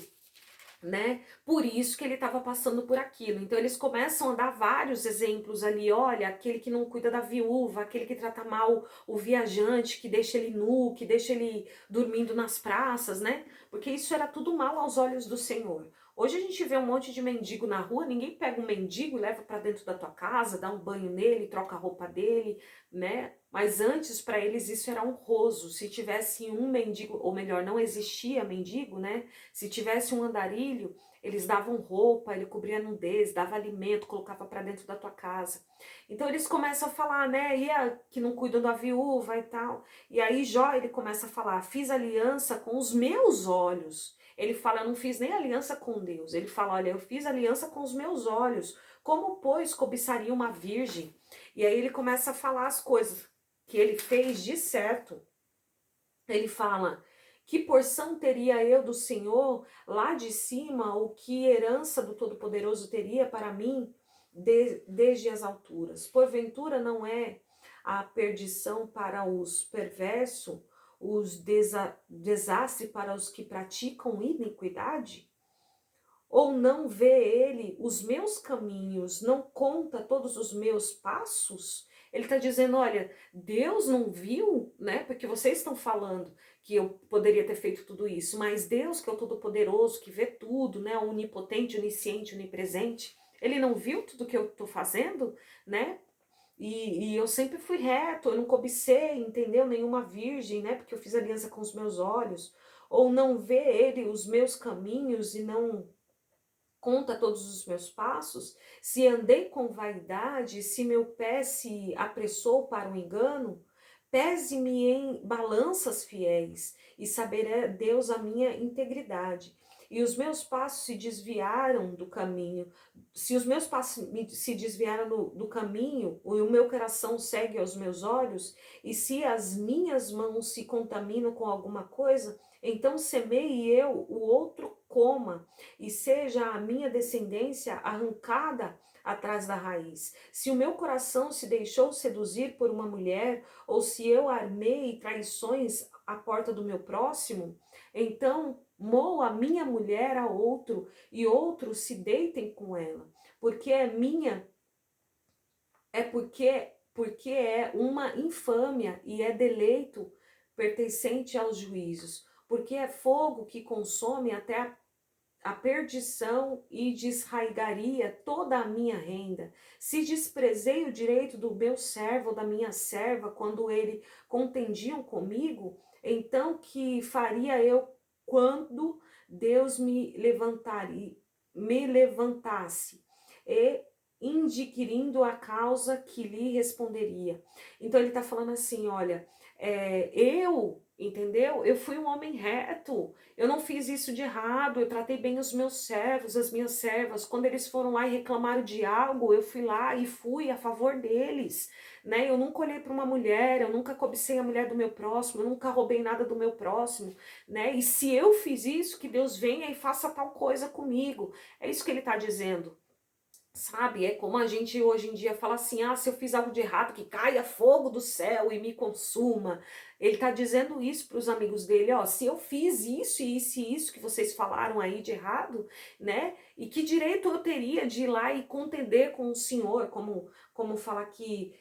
né? Por isso que ele estava passando por aquilo. Então eles começam a dar vários exemplos ali. Olha, aquele que não cuida da viúva, aquele que trata mal o viajante, que deixa ele nu, que deixa ele dormindo nas praças, né? Porque isso era tudo mal aos olhos do Senhor. Hoje a gente vê um monte de mendigo na rua, ninguém pega um mendigo e leva para dentro da tua casa, dá um banho nele, troca a roupa dele, né? Mas antes para eles isso era honroso. Se tivesse um mendigo, ou melhor, não existia mendigo, né? Se tivesse um andarilho, eles davam roupa, ele cobria a nudez, dava alimento, colocava para dentro da tua casa. Então eles começam a falar, né? E a que não cuidam da viúva e tal. E aí Jó, ele começa a falar, fiz aliança com os meus olhos. Ele fala, eu não fiz nem aliança com Deus. Ele fala, olha, eu fiz aliança com os meus olhos. Como, pois, cobiçaria uma virgem? E aí ele começa a falar as coisas que ele fez de certo. Ele fala, que porção teria eu do Senhor lá de cima, ou que herança do Todo-Poderoso teria para mim desde as alturas? Porventura não é a perdição para os perversos, os desastre para os que praticam iniquidade? Ou não vê ele os meus caminhos, não conta todos os meus passos? Ele está dizendo, olha, Deus não viu, né? Porque vocês estão falando que eu poderia ter feito tudo isso, mas Deus, que é o Todo-Poderoso, que vê tudo, né? O onipotente, onisciente, onipresente, ele não viu tudo que eu estou fazendo, né? E eu sempre fui reto, eu não cobicei, entendeu? Nenhuma virgem, né? Porque eu fiz aliança com os meus olhos. Ou não vê ele os meus caminhos e não conta todos os meus passos? Se andei com vaidade, se meu pé se apressou para o engano, pese-me em balanças fiéis e saberá Deus a minha integridade. E os meus passos se desviaram do caminho. Se os meus passos se desviaram do caminho, e o meu coração segue aos meus olhos, e se as minhas mãos se contaminam com alguma coisa, então semeie eu, o outro coma, e seja a minha descendência arrancada atrás da raiz. Se o meu coração se deixou seduzir por uma mulher, ou se eu armei traições à porta do meu próximo, então moa a minha mulher a outro, e outros se deitem com ela, porque é minha, porque é uma infâmia e é deleito pertencente aos juízos, porque é fogo que consome até a perdição e desraigaria toda a minha renda. Se desprezei o direito do meu servo ou da minha serva quando ele contendiam comigo, então que faria eu quando Deus me levantasse e inquirindo a causa que lhe responderia. Então ele está falando assim, olha, entendeu? Eu fui um homem reto, eu não fiz isso de errado, eu tratei bem os meus servos, as minhas servas. Quando eles foram lá e reclamaram de algo, eu fui lá e fui a favor deles, né? Eu nunca olhei para uma mulher, eu nunca cobicei a mulher do meu próximo, eu nunca roubei nada do meu próximo, né? E se eu fiz isso, que Deus venha e faça tal coisa comigo. É isso que ele está dizendo. Sabe, é como a gente hoje em dia fala assim, ah, se eu fiz algo de errado, que caia fogo do céu e me consuma. Ele tá dizendo isso para os amigos dele, ó, se eu fiz isso e isso e isso que vocês falaram aí de errado, né, e que direito eu teria de ir lá e contender com o Senhor, como falar que,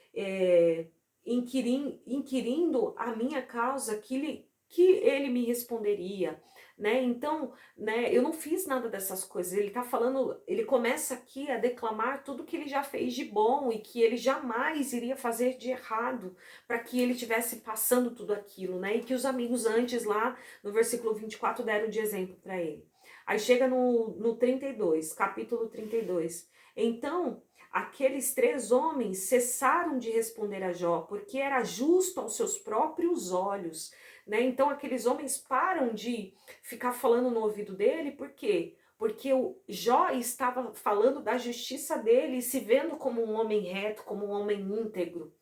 inquirindo a minha causa, que ele me responderia, né? Então, né, eu não fiz nada dessas coisas. Ele tá falando, ele começa aqui a declamar tudo que ele já fez de bom e que ele jamais iria fazer de errado para que ele tivesse passando tudo aquilo, né? E que os amigos antes lá no versículo 24 deram de exemplo para ele. Aí chega no 32, capítulo 32. Então, aqueles 3 homens cessaram de responder a Jó, porque era justo aos seus próprios olhos, né? Então aqueles homens param de ficar falando no ouvido dele, por quê? Porque o Jó estava falando da justiça dele e se vendo como um homem reto, como um homem íntegro.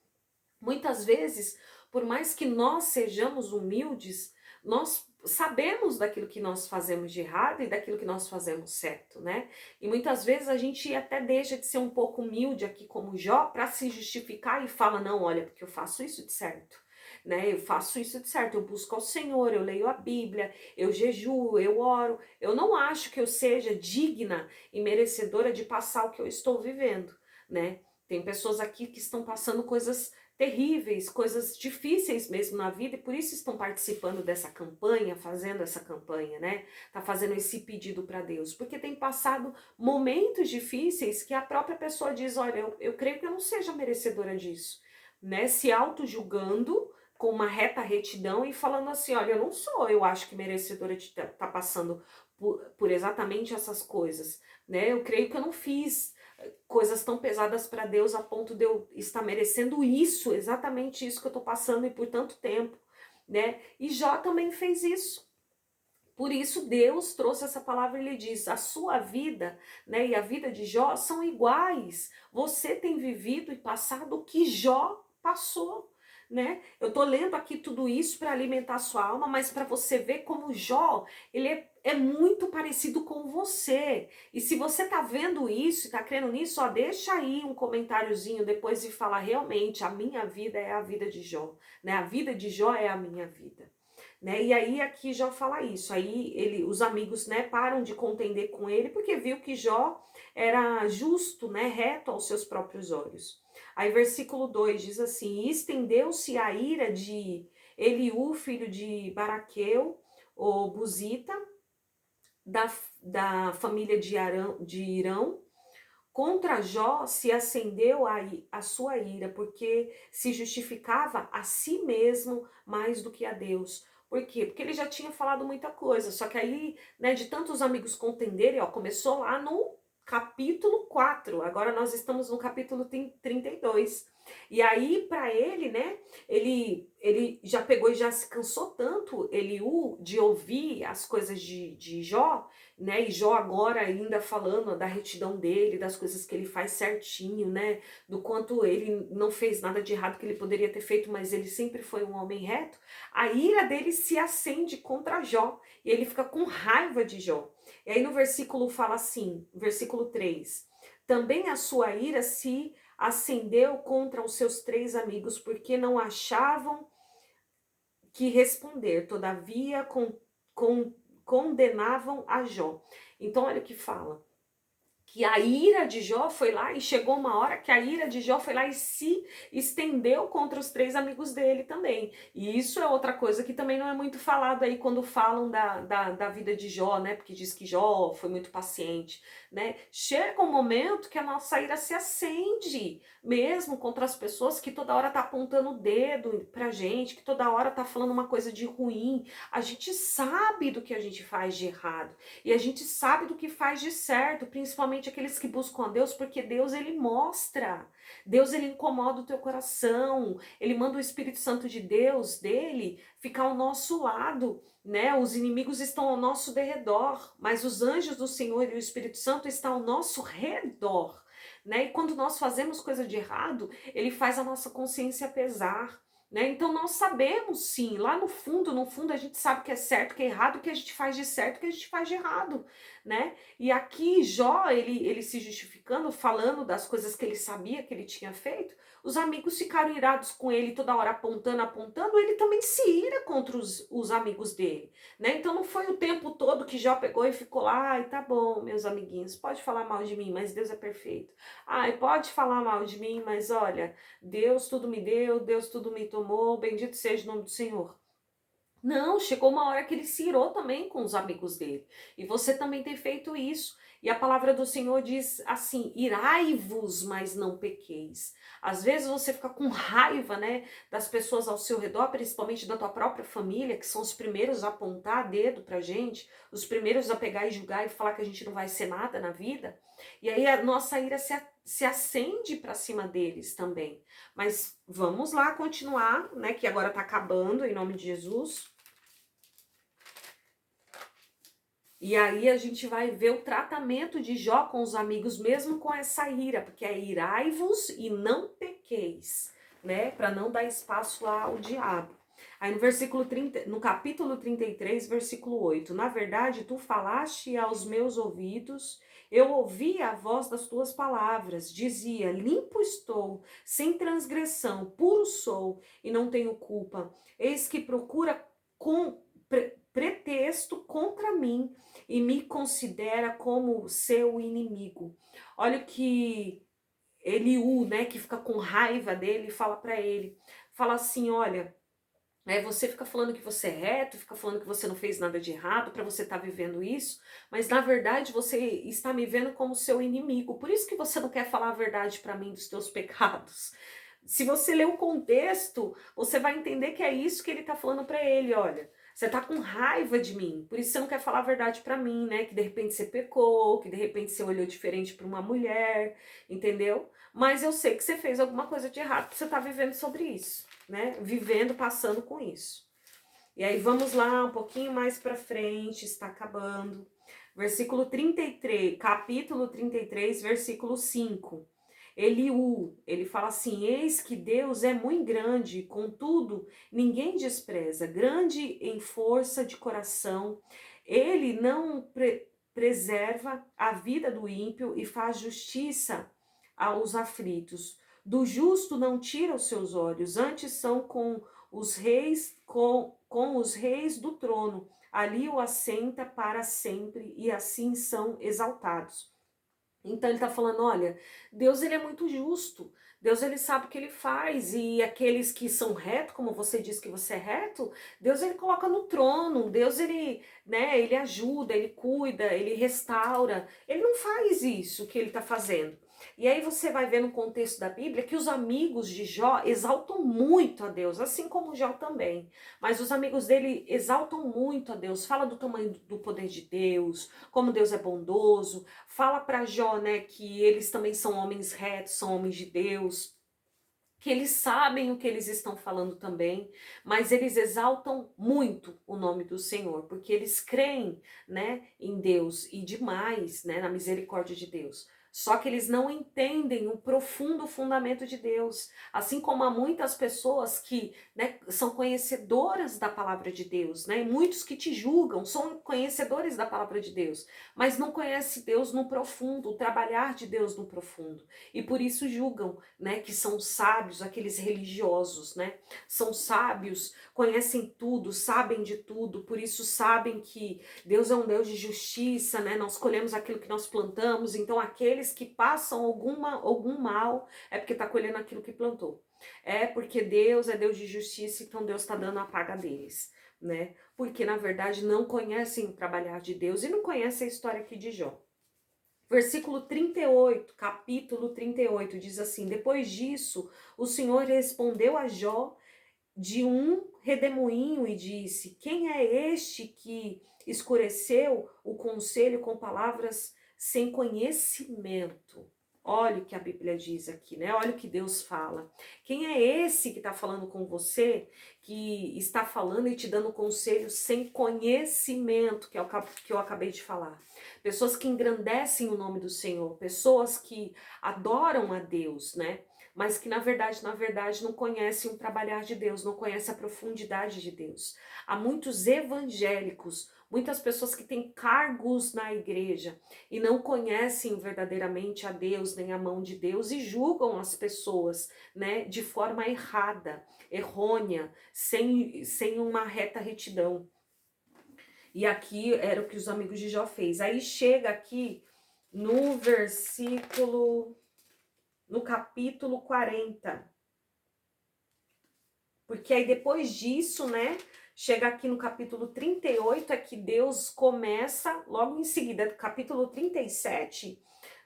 Muitas vezes, por mais que nós sejamos humildes, nós sabemos daquilo que nós fazemos de errado e daquilo que nós fazemos certo, né? E muitas vezes a gente até deixa de ser um pouco humilde aqui como Jó para se justificar e fala, não, olha, porque eu faço isso de certo, né? Eu faço isso de certo, eu busco ao Senhor, eu leio a Bíblia, eu jejuo, eu oro. Eu não acho que eu seja digna e merecedora de passar o que eu estou vivendo, né? Tem pessoas aqui que estão passando coisas terríveis, coisas difíceis mesmo na vida, e por isso estão participando dessa campanha, fazendo essa campanha, né? Tá fazendo esse pedido para Deus, porque tem passado momentos difíceis que a própria pessoa diz, olha, eu creio que eu não seja merecedora disso, né? Se auto-julgando com uma reta retidão e falando assim, olha, eu não sou, eu acho que merecedora de tá passando por exatamente essas coisas, né? Eu creio que eu não fiz coisas tão pesadas para Deus a ponto de eu estar merecendo isso, exatamente isso que eu estou passando e por tanto tempo, né? E Jó também fez isso. Por isso Deus trouxe essa palavra e lhe diz, a sua vida, né, e a vida de Jó são iguais. Você tem vivido e passado o que Jó passou, né? Eu tô lendo aqui tudo isso para alimentar a sua alma, mas para você ver como Jó, ele é muito parecido com você. E se você tá vendo isso e tá crendo nisso, ó, deixa aí um comentáriozinho depois e fala, realmente, a minha vida é a vida de Jó, né? A vida de Jó é a minha vida. Né? E aí aqui Jó fala isso, aí os amigos, né, param de contender com ele porque viu que Jó era justo, né, reto aos seus próprios olhos. Aí versículo 2 diz assim: e estendeu-se a ira de Eliú, filho de Baraqueu, o Buzita, da família de Irão, contra Jó se acendeu a sua ira, porque se justificava a si mesmo mais do que a Deus. Por quê? Porque ele já tinha falado muita coisa, só que aí, né, de tantos amigos contenderem, ó, começou lá no capítulo 4, agora nós estamos no capítulo 32. E aí, para ele, né, ele já pegou e já se cansou tanto, Eliú, de ouvir as coisas de Jó, né? E Jó agora ainda falando da retidão dele, das coisas que ele faz certinho, né? Do quanto ele não fez nada de errado que ele poderia ter feito, mas ele sempre foi um homem reto. A ira dele se acende contra Jó e ele fica com raiva de Jó. E aí no versículo fala assim, versículo 3: também a sua ira se acendeu contra os seus 3 amigos, porque não achavam que responder, todavia condenavam a Jó. Então, olha o que fala. Que a ira de Jó foi lá e chegou uma hora que a ira de Jó foi lá e se estendeu contra os 3 amigos dele também. E isso é outra coisa que também não é muito falado aí quando falam da vida de Jó, né? Porque diz que Jó foi muito paciente, né? Chega um momento que a nossa ira se acende mesmo contra as pessoas que toda hora tá apontando o dedo pra gente, que toda hora tá falando uma coisa de ruim. A gente sabe do que a gente faz de errado e a gente sabe do que faz de certo, principalmente aqueles que buscam a Deus, porque Deus, ele mostra, Deus, ele incomoda o teu coração, ele manda o Espírito Santo de Deus, dele, ficar ao nosso lado, né? Os inimigos estão ao nosso derredor, mas os anjos do Senhor e o Espírito Santo estão ao nosso redor, né? E quando nós fazemos coisa de errado, ele faz a nossa consciência pesar, né? Então nós sabemos sim, lá no fundo a gente sabe o que é certo, o que é errado, o que a gente faz de certo, o que a gente faz de errado, né? E aqui Jó, ele se justificando, falando das coisas que ele sabia que ele tinha feito, os amigos ficaram irados com ele, toda hora apontando, ele também se ira contra os amigos dele, né? Então não foi o tempo todo que Jó pegou e ficou lá, ai, tá bom, meus amiguinhos, pode falar mal de mim, mas Deus é perfeito. Ai, pode falar mal de mim, mas olha, Deus tudo me deu, Deus tudo me tomou, bendito seja o nome do Senhor. Não, chegou uma hora que ele se irou também com os amigos dele. E você também tem feito isso. E a palavra do Senhor diz assim: irai-vos, mas não pequeis. Às vezes você fica com raiva, né, das pessoas ao seu redor, principalmente da tua própria família, que são os primeiros a apontar dedo pra gente, os primeiros a pegar e julgar e falar que a gente não vai ser nada na vida. E aí a nossa ira se acende para cima deles também. Mas vamos lá continuar, né, que agora tá acabando, em nome de Jesus. E aí a gente vai ver o tratamento de Jó com os amigos, mesmo com essa ira, porque é irai-vos e não pequeis, né? Para não dar espaço lá ao diabo. Aí no versículo 30, no capítulo 33, versículo 8: na verdade, tu falaste aos meus ouvidos, eu ouvi a voz das tuas palavras, dizia: limpo estou, sem transgressão, puro sou e não tenho culpa. Eis que procura com pretexto contra mim e me considera como seu inimigo. Olha o que Eliú, né, que fica com raiva dele, fala para ele, fala assim, olha, você fica falando que você é reto, fica falando que você não fez nada de errado para você estar vivendo isso, mas na verdade você está me vendo como seu inimigo. Por isso que você não quer falar a verdade para mim dos teus pecados. Se você ler o contexto, você vai entender que é isso que ele está falando para ele, olha. Você tá com raiva de mim, por isso você não quer falar a verdade pra mim, né? Que de repente você pecou, que de repente você olhou diferente pra uma mulher, entendeu? Mas eu sei que você fez alguma coisa de errado, porque você tá vivendo sobre isso, né? Vivendo, passando com isso. E aí vamos lá um pouquinho mais pra frente, está acabando. Versículo 33, capítulo 33, versículo 5. Eliú, ele fala assim: eis que Deus é muito grande, contudo, ninguém despreza, grande em força de coração, ele não preserva a vida do ímpio e faz justiça aos aflitos. Do justo não tira os seus olhos, antes são com os reis, com os reis do trono, ali o assenta para sempre e assim são exaltados. Então ele está falando, olha, Deus ele é muito justo, Deus, ele sabe o que ele faz, e aqueles que são retos, como você diz que você é reto, Deus, ele coloca no trono, Deus, ele, né, ele ajuda, ele cuida, ele restaura, ele não faz isso que ele está fazendo. E aí você vai ver no contexto da Bíblia que os amigos de Jó exaltam muito a Deus, assim como Jó também. Mas os amigos dele exaltam muito a Deus, fala do tamanho do poder de Deus, como Deus é bondoso, fala para Jó, né, que eles também são homens retos, são homens de Deus, que eles sabem o que eles estão falando também, mas eles exaltam muito o nome do Senhor, porque eles creem, né, em Deus e demais, né, na misericórdia de Deus. Só que eles não entendem o profundo fundamento de Deus, assim como há muitas pessoas que, né, são conhecedoras da palavra de Deus, né, e muitos que te julgam são conhecedores da palavra de Deus, mas não conhecem Deus no profundo, o trabalhar de Deus no profundo, e por isso julgam, né, que são sábios, aqueles religiosos, né? São sábios, conhecem tudo, sabem de tudo, por isso sabem que Deus é um Deus de justiça, né? Nós colhemos aquilo que nós plantamos, então aqueles que passam algum mal é porque está colhendo aquilo que plantou. É porque Deus é Deus de justiça, então Deus está dando a paga deles, né? Porque na verdade não conhecem o trabalhar de Deus e não conhecem a história aqui de Jó. Versículo 38, capítulo 38, diz assim: depois disso, o Senhor respondeu a Jó de um redemoinho e disse: quem é este que escureceu o conselho com palavras sem conhecimento? Olha o que a Bíblia diz aqui, né? Olha o que Deus fala. Quem é esse que está falando com você, que está falando e te dando conselho sem conhecimento, que eu acabei de falar? Pessoas que engrandecem o nome do Senhor, pessoas que adoram a Deus, né? Mas que na verdade não conhecem o trabalhar de Deus, não conhecem a profundidade de Deus. Há muitos evangélicos, muitas pessoas que têm cargos na igreja e não conhecem verdadeiramente a Deus, nem a mão de Deus, e julgam as pessoas, né, de forma errada, errônea, sem uma reta retidão. E aqui era o que os amigos de Jó fez. Aí chega aqui no capítulo 40. Porque aí depois disso, né, chega aqui no capítulo 38, é que Deus começa, logo em seguida, capítulo 37,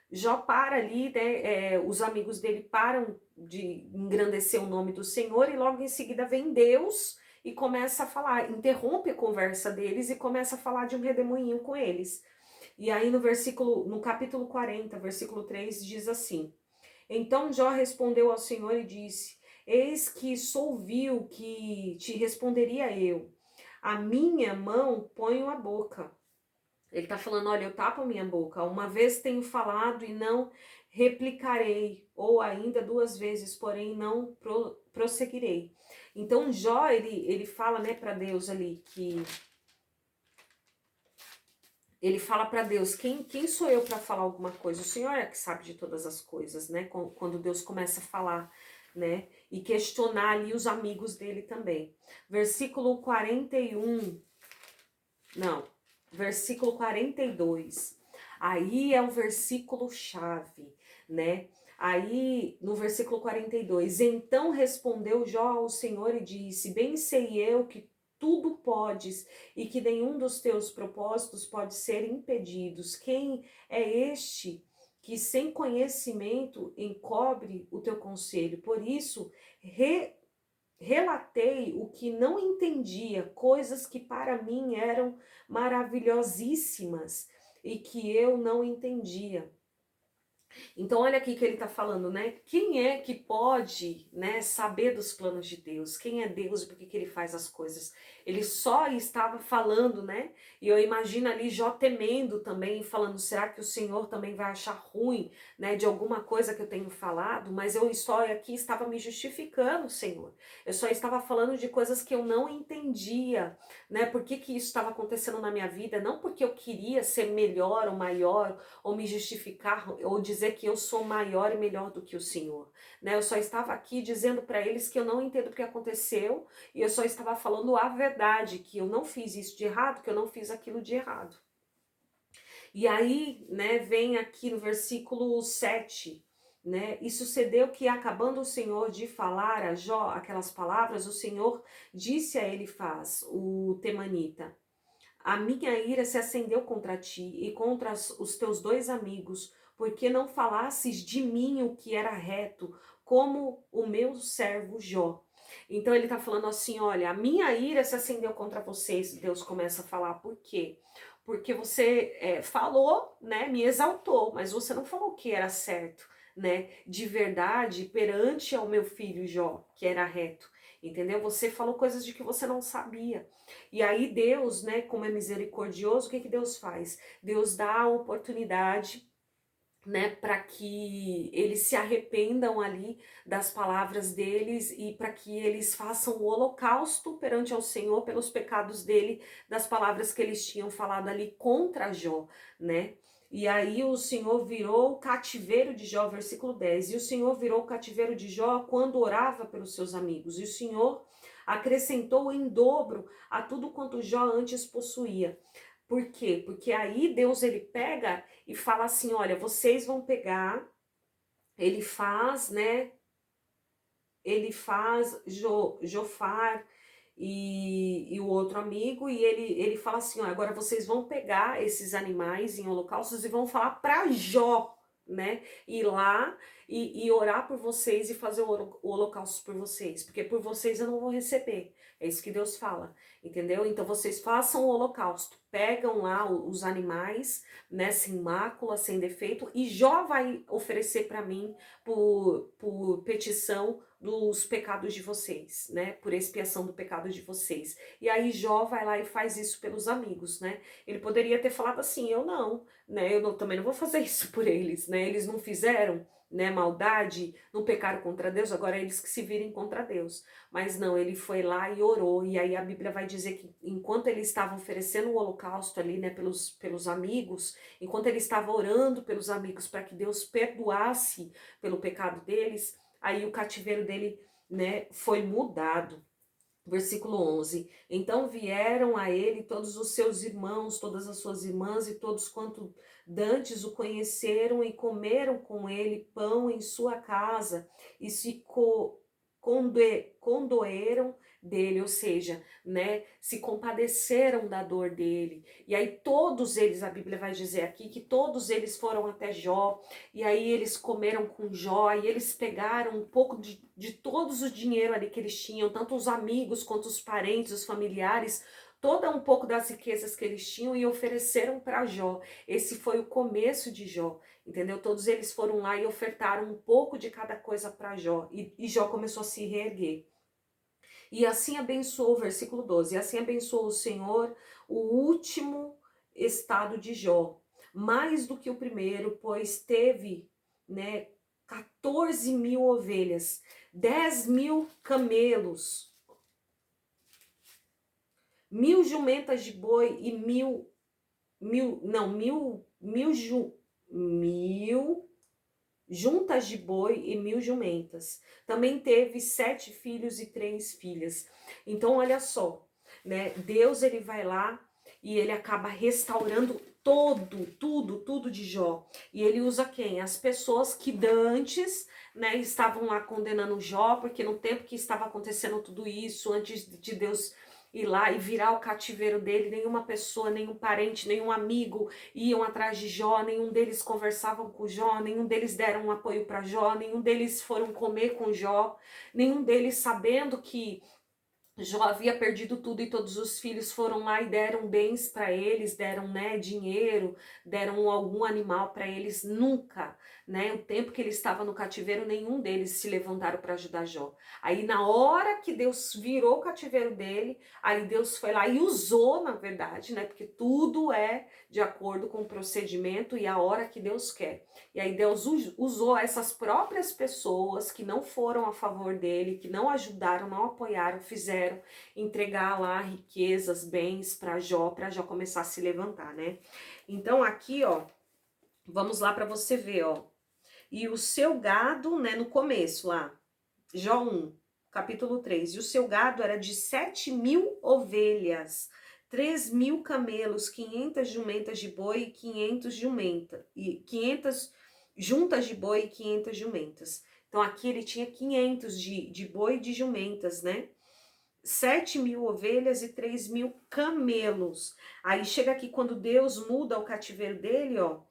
Jó para ali, né, os amigos dele param de engrandecer o nome do Senhor, e logo em seguida vem Deus e começa a falar, interrompe a conversa deles e começa a falar de um redemoinho com eles. E aí no capítulo 40, versículo 3, diz assim: então Jó respondeu ao Senhor e disse: eis que sou vil que te responderia eu. A minha mão ponho a boca. Ele está falando: olha, eu tapo a minha boca. Uma vez tenho falado e não replicarei, ou ainda duas vezes, porém não prosseguirei. Então Jó, ele fala, né, para Deus ali que ele fala para Deus: quem sou eu para falar alguma coisa? O Senhor é que sabe de todas as coisas, né? Quando Deus começa a falar, né? E questionar ali os amigos dele também. Versículo 41, não, versículo 42. Aí é o versículo chave, né? Aí no versículo 42, então respondeu Jó ao Senhor e disse: bem sei eu que tudo podes e que nenhum dos teus propósitos pode ser impedidos. Quem é este que sem conhecimento encobre o teu conselho? Por isso, relatei o que não entendia, coisas que para mim eram maravilhosíssimas e que eu não entendia. Então olha aqui que ele está falando, né? Quem é que pode, né, saber dos planos de Deus? Quem é Deus e por que ele faz as coisas? Ele só estava falando, né? E eu imagino ali Jó temendo também, falando: será que o Senhor também vai achar ruim, né, de alguma coisa que eu tenho falado? Mas eu só aqui estava me justificando, Senhor. Eu só estava falando de coisas que eu não entendia, né? Por que isso estava acontecendo na minha vida? Não porque eu queria ser melhor ou maior, ou me justificar, ou dizer que eu sou maior e melhor do que o Senhor, né? Eu só estava aqui dizendo para eles que eu não entendo o que aconteceu, e eu só estava falando a verdade, que eu não fiz isso de errado, que eu não fiz aquilo de errado. E aí, né, vem aqui no versículo 7, né? E sucedeu que, acabando o Senhor de falar a Jó aquelas palavras, o Senhor disse a Elifaz, o temanita: a minha ira se acendeu contra ti e contra os teus dois amigos, porque não falasses de mim o que era reto, como o meu servo Jó. Então ele está falando assim, olha, a minha ira se acendeu contra vocês. Deus começa a falar, por quê? Porque você falou, né, me exaltou, mas você não falou que era certo, né, de verdade perante ao meu filho Jó, que era reto, entendeu? Você falou coisas de que você não sabia. E aí Deus, né, como é misericordioso, o que Deus faz? Deus dá a oportunidade, né, para que eles se arrependam ali das palavras deles e para que eles façam o holocausto perante ao Senhor pelos pecados dele, das palavras que eles tinham falado ali contra Jó, né? E aí o Senhor virou o cativeiro de Jó, versículo 10. E o Senhor virou o cativeiro de Jó quando orava pelos seus amigos. E o Senhor acrescentou em dobro a tudo quanto Jó antes possuía. Por quê? Porque aí Deus ele pega e fala assim, olha, vocês vão pegar, ele faz, né? Ele faz Jofar e o outro amigo, e ele fala assim, ó, agora vocês vão pegar esses animais em holocaustos e vão falar para Jó, né? Ir lá e orar por vocês e fazer o holocausto por vocês, porque por vocês eu não vou receber. É isso que Deus fala, entendeu? Então vocês façam o holocausto, pegam lá os animais, né, sem mácula, sem defeito, e Jó vai oferecer para mim por petição dos pecados de vocês, né? Por expiação do pecado de vocês. E aí Jó vai lá e faz isso pelos amigos, né? Ele poderia ter falado assim, eu não, né? Também não vou fazer isso por eles, né? Eles não fizeram, né, maldade, não pecaram contra Deus, agora eles que se virem contra Deus. Mas não, ele foi lá e orou, e aí a Bíblia vai dizer que enquanto ele estava oferecendo o holocausto ali, né, pelos amigos, enquanto ele estava orando pelos amigos para que Deus perdoasse pelo pecado deles, aí o cativeiro dele, né, foi mudado. Versículo 11. Então vieram a ele todos os seus irmãos, todas as suas irmãs e todos quanto dantes o conheceram e comeram com ele pão em sua casa e se condoeram dele, ou seja, né, se compadeceram da dor dele. E aí todos eles, a Bíblia vai dizer aqui que todos eles foram até Jó, e aí eles comeram com Jó, e eles pegaram um pouco de todos o dinheiro ali que eles tinham, tanto os amigos quanto os parentes, os familiares, toda um pouco das riquezas que eles tinham e ofereceram para Jó. Esse foi o começo de Jó, entendeu? Todos eles foram lá e ofertaram um pouco de cada coisa para Jó, e Jó começou a se reerguer. E assim abençoou, versículo 12, e assim abençoou o Senhor o último estado de Jó, mais do que o primeiro, pois teve, né, 14 mil ovelhas, 10 mil camelos, 1000 jumentas de boi e mil juntas de boi e 1000 jumentas. Também teve 7 filhos e 3 filhas. Então, olha só, né? Deus, ele vai lá e ele acaba restaurando tudo de Jó. E ele usa quem? As pessoas que dantes, né, estavam lá condenando Jó, porque no tempo que estava acontecendo tudo isso, antes de Deus ir lá e virar o cativeiro dele, nenhuma pessoa, nenhum parente, nenhum amigo iam atrás de Jó, nenhum deles conversavam com Jó, nenhum deles deram um apoio para Jó, nenhum deles foram comer com Jó, nenhum deles sabendo que Jó havia perdido tudo e todos os filhos foram lá e deram bens para eles, deram, né, dinheiro, deram algum animal para eles. Nunca, né, o tempo que ele estava no cativeiro, nenhum deles se levantaram para ajudar Jó. Aí na hora que Deus virou o cativeiro dele, aí Deus foi lá e usou, na verdade, né, porque tudo é de acordo com o procedimento e a hora que Deus quer. E aí Deus usou essas próprias pessoas que não foram a favor dele, que não ajudaram, não apoiaram, fizeram entregar lá riquezas, bens para Jó começar a se levantar, né? Então aqui, ó, vamos lá para você ver, ó. E o seu gado, né, no começo lá, Jó 1, capítulo 3, e o seu gado era de 7 mil ovelhas, 3 mil camelos, 500 jumentas de boi e 500 jumentas, juntas de boi e 500 jumentas. Então aqui ele tinha 500 de boi e de jumentas, né? 7.000 ovelhas e 3.000 camelos. Aí chega aqui quando Deus muda o cativeiro dele, ó,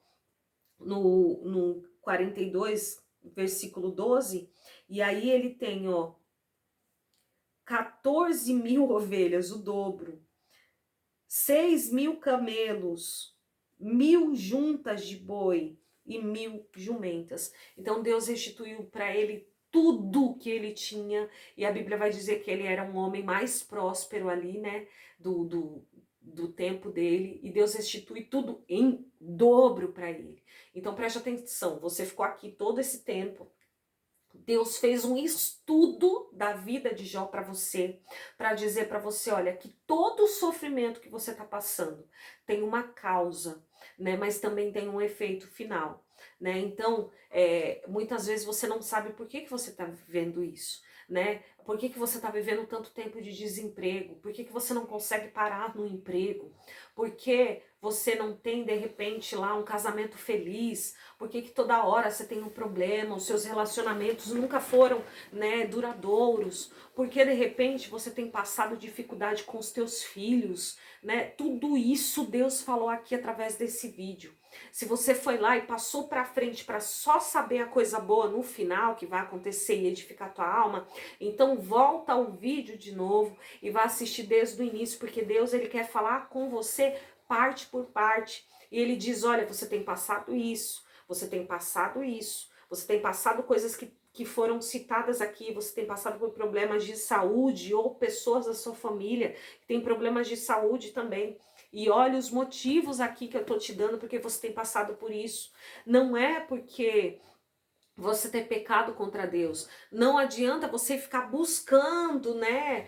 no 42, versículo 12, e aí ele tem, ó, 14.000 ovelhas, o dobro, 6.000 camelos, 1.000 juntas de boi e 1.000 jumentas. Então Deus restituiu para ele tudo que ele tinha, e a Bíblia vai dizer que ele era um homem mais próspero ali, né, do tempo dele, e Deus restitui tudo em dobro para ele. Então preste atenção, você ficou aqui todo esse tempo, Deus fez um estudo da vida de Jó para dizer para você, olha, que todo o sofrimento que você está passando tem uma causa, né? Mas também tem um efeito final, né? Então, muitas vezes você não sabe por que você está vivendo isso, né? Por que você está vivendo tanto tempo de desemprego? Por que você não consegue parar no emprego? Por que você não tem, de repente, lá um casamento feliz? Por que toda hora você tem um problema? Os seus relacionamentos nunca foram, né, duradouros? Por que de repente você tem passado dificuldade com os teus filhos, né? Tudo isso Deus falou aqui através desse vídeo. Se você foi lá e passou para frente para só saber a coisa boa no final que vai acontecer e edificar tua alma, então volta ao vídeo de novo e vai assistir desde o início, porque Deus ele quer falar com você parte por parte. E ele diz, olha, você tem passado isso, você tem passado isso, você tem passado coisas que foram citadas aqui, você tem passado por problemas de saúde ou pessoas da sua família que têm problemas de saúde também. E olha os motivos aqui que eu tô te dando porque você tem passado por isso. Não é porque você ter pecado contra Deus. Não adianta você ficar buscando, né,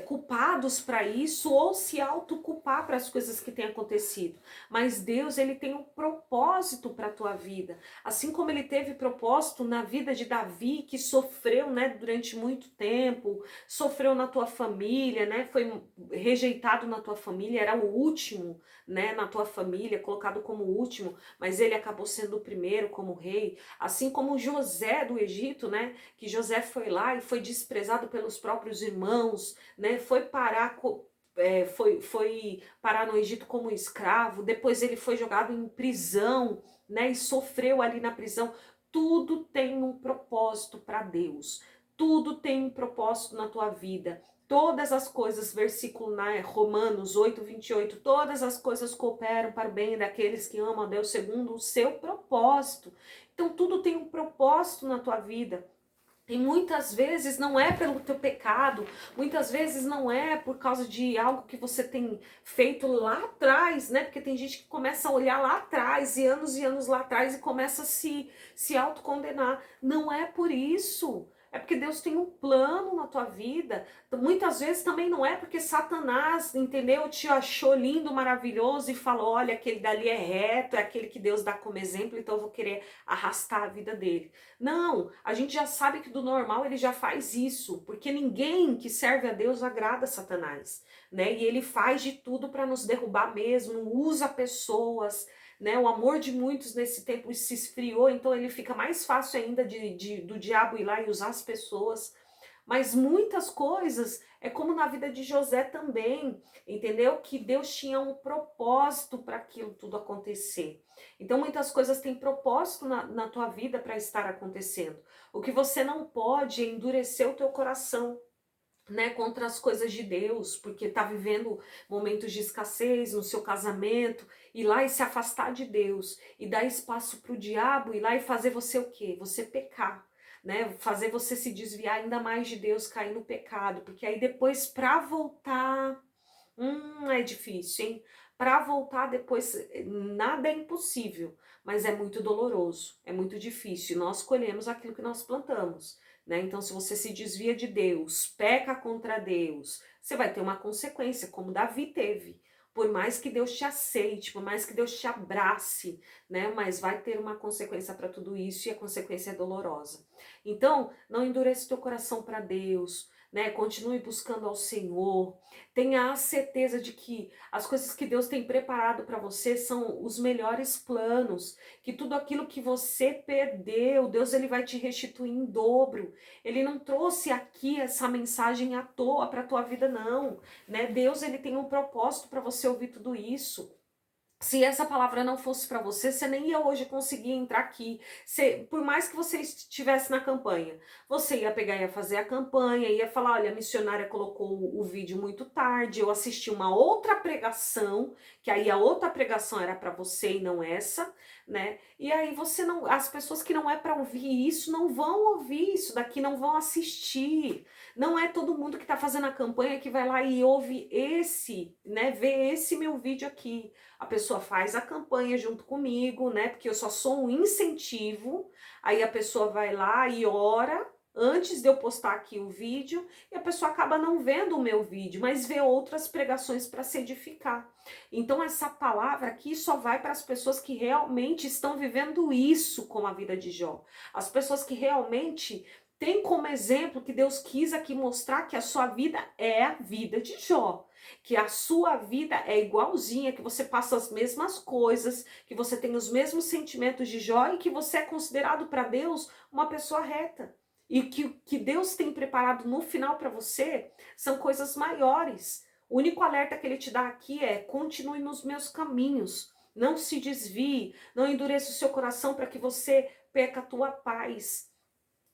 culpados para isso ou se autoculpar para as coisas que têm acontecido. Mas Deus, ele tem um propósito para a tua vida. Assim como ele teve propósito na vida de Davi, que sofreu, né, durante muito tempo, sofreu na tua família, né, foi rejeitado na tua família, era o último, né, na tua família, colocado como o último, mas ele acabou sendo o primeiro como rei. Assim como José do Egito, né? Que José foi lá e foi desprezado pelos próprios irmãos, né? Foi parar foi parar no Egito como escravo. Depois ele foi jogado em prisão, né? E sofreu ali na prisão. Tudo tem um propósito para Deus. Tudo tem um propósito na tua vida. Todas as coisas, versículo na Romanos 8:28, todas as coisas cooperam para o bem daqueles que amam a Deus segundo o seu propósito. Então tudo tem um propósito na tua vida. E muitas vezes não é pelo teu pecado, muitas vezes não é por causa de algo que você tem feito lá atrás, né? Porque tem gente que começa a olhar lá atrás, e anos lá atrás, e começa a se autocondenar. Não é por isso. É porque Deus tem um plano na tua vida. Muitas vezes também não é porque Satanás, entendeu? Te achou lindo, maravilhoso e falou, olha, aquele dali é reto, é aquele que Deus dá como exemplo, então eu vou querer arrastar a vida dele. Não, a gente já sabe que do normal ele já faz isso, porque ninguém que serve a Deus agrada Satanás, né? E ele faz de tudo para nos derrubar mesmo, usa pessoas, né? O amor de muitos nesse tempo se esfriou, então ele fica mais fácil ainda do diabo ir lá e usar as pessoas. Mas muitas coisas, é como na vida de José também, entendeu? Que Deus tinha um propósito para aquilo tudo acontecer. Então muitas coisas têm propósito na tua vida para estar acontecendo. O que você não pode é endurecer o teu coração, né, contra as coisas de Deus, porque tá vivendo momentos de escassez no seu casamento, ir lá e se afastar de Deus, e dar espaço pro diabo, ir lá e fazer você o quê? Você pecar, né, fazer você se desviar ainda mais de Deus, cair no pecado, porque aí depois pra voltar, é difícil, hein? Pra voltar depois, nada é impossível, mas é muito doloroso, é muito difícil, nós colhemos aquilo que nós plantamos. Né? Então, se você se desvia de Deus, peca contra Deus, você vai ter uma consequência, como Davi teve. Por mais que Deus te aceite, por mais que Deus te abrace, né? Mas vai ter uma consequência para tudo isso e a consequência é dolorosa. Então, não endureça o teu coração para Deus, né? Continue buscando ao Senhor. Tenha a certeza de que as coisas que Deus tem preparado para você são os melhores planos, que tudo aquilo que você perdeu, Deus ele vai te restituir em dobro. Ele não trouxe aqui essa mensagem à toa para a tua vida não, né? Deus ele tem um propósito para você ouvir tudo isso. Se essa palavra não fosse para você, você nem ia hoje conseguir entrar aqui. Por mais que você estivesse na campanha, você ia pegar e ia fazer a campanha, ia falar, olha, a missionária colocou o vídeo muito tarde, eu assisti uma outra pregação, que aí a outra pregação era para você e não essa, né? E aí você não, as pessoas que não é para ouvir isso, não vão ouvir isso daqui, não vão assistir. Não é todo mundo que está fazendo a campanha que vai lá e ouve esse, né? Vê esse meu vídeo aqui. A pessoa faz a campanha junto comigo, né? Porque eu só sou um incentivo. Aí a pessoa vai lá e ora antes de eu postar aqui o vídeo, e a pessoa acaba não vendo o meu vídeo, mas vê outras pregações para se edificar. Então essa palavra aqui só vai para as pessoas que realmente estão vivendo isso com a vida de Jó. As pessoas que realmente têm como exemplo que Deus quis aqui mostrar que a sua vida é a vida de Jó, que a sua vida é igualzinha, que você passa as mesmas coisas, que você tem os mesmos sentimentos de Jó e que você é considerado para Deus uma pessoa reta. E que Deus tem preparado no final para você são coisas maiores. O único alerta que ele te dá aqui é: continue nos meus caminhos, não se desvie, não endureça o seu coração para que você perca a tua paz.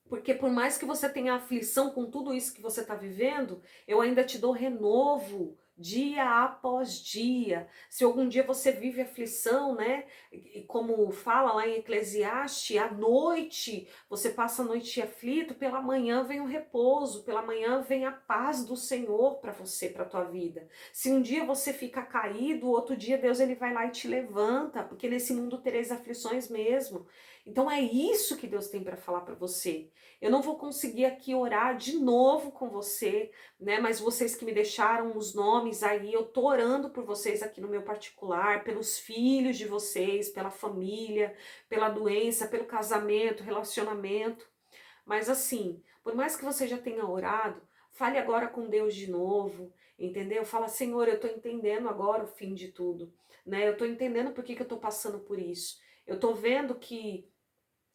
Porque por mais que você tenha aflição com tudo isso que você está vivendo, eu ainda te dou renovo dia após dia. Se algum dia você vive aflição, né? E como fala lá em Eclesiastes, à noite você passa a noite aflito, pela manhã vem o repouso, pela manhã vem a paz do Senhor para você, para a tua vida. Se um dia você fica caído, outro dia Deus ele vai lá e te levanta, porque nesse mundo tereis aflições mesmo. Então é isso que Deus tem para falar para você. Eu não vou conseguir aqui orar de novo com você, né? Mas vocês que me deixaram os nomes aí, eu tô orando por vocês aqui no meu particular, pelos filhos de vocês, pela família, pela doença, pelo casamento, relacionamento. Mas assim, por mais que você já tenha orado, fale agora com Deus de novo, entendeu? Fala, Senhor, eu tô entendendo agora o fim de tudo, né? Eu tô entendendo por que eu tô passando por isso. Eu tô vendo que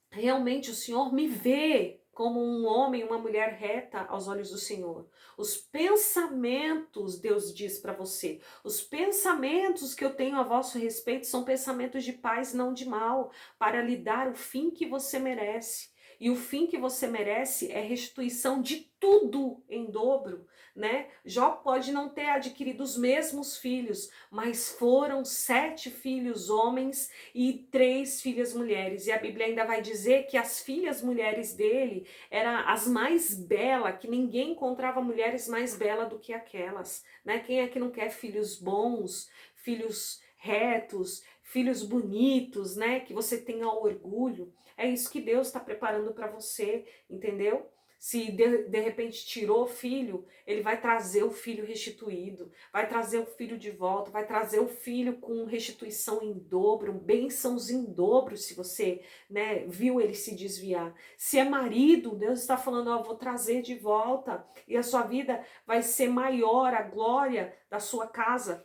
realmente o Senhor me vê como um homem, uma mulher reta aos olhos do Senhor. Os pensamentos, Deus diz para você, os pensamentos que eu tenho a vosso respeito são pensamentos de paz, não de mal, para lhe dar o fim que você merece. E o fim que você merece é restituição de tudo em dobro, né? Jó pode não ter adquirido os mesmos filhos, mas foram 7 filhos homens e 3 filhas mulheres. E a Bíblia ainda vai dizer que as filhas mulheres dele eram as mais belas, que ninguém encontrava mulheres mais belas do que aquelas, né? Quem é que não quer filhos bons, filhos retos, filhos bonitos, né? Que você tenha orgulho. É isso que Deus está preparando para você, entendeu? Se de repente tirou o filho, ele vai trazer o filho restituído, vai trazer o filho de volta, vai trazer o filho com restituição em dobro, bênçãos em dobro, se você, né, viu ele se desviar. Se é marido, Deus está falando, ó, vou trazer de volta, e a sua vida vai ser maior, a glória da sua casa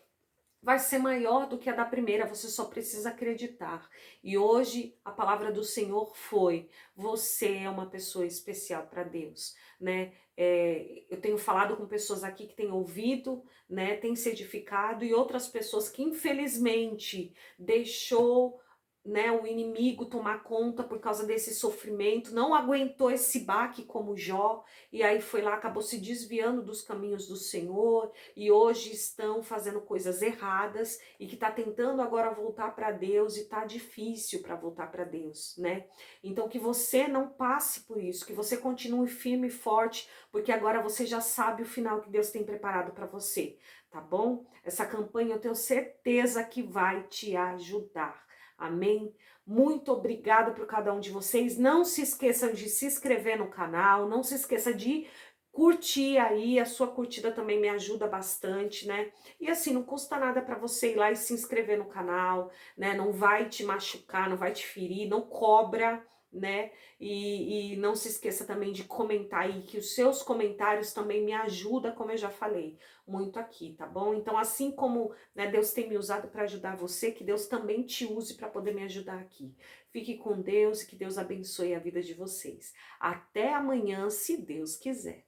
vai ser maior do que a da primeira, você só precisa acreditar. E hoje a palavra do Senhor foi: você é uma pessoa especial para Deus, né? Eu tenho falado com pessoas aqui que têm ouvido, né, têm se edificado, e outras pessoas que infelizmente deixou, né, o inimigo tomar conta por causa desse sofrimento, não aguentou esse baque como Jó, e aí foi lá, acabou se desviando dos caminhos do Senhor, e hoje estão fazendo coisas erradas e que está tentando agora voltar para Deus, e tá difícil para voltar para Deus, né? Então que você não passe por isso, que você continue firme e forte, porque agora você já sabe o final que Deus tem preparado para você, tá bom? Essa campanha eu tenho certeza que vai te ajudar. Amém? Muito obrigada por cada um de vocês. Não se esqueçam de se inscrever no canal, não se esqueça de curtir aí, a sua curtida também me ajuda bastante, né? E assim, não custa nada para você ir lá e se inscrever no canal, né? Não vai te machucar, não vai te ferir, não cobra, né? E não se esqueça também de comentar aí, que os seus comentários também me ajudam, como eu já falei, muito aqui, tá bom? Então, assim como, né, Deus tem me usado para ajudar você, que Deus também te use para poder me ajudar aqui. Fique com Deus e que Deus abençoe a vida de vocês. Até amanhã, se Deus quiser.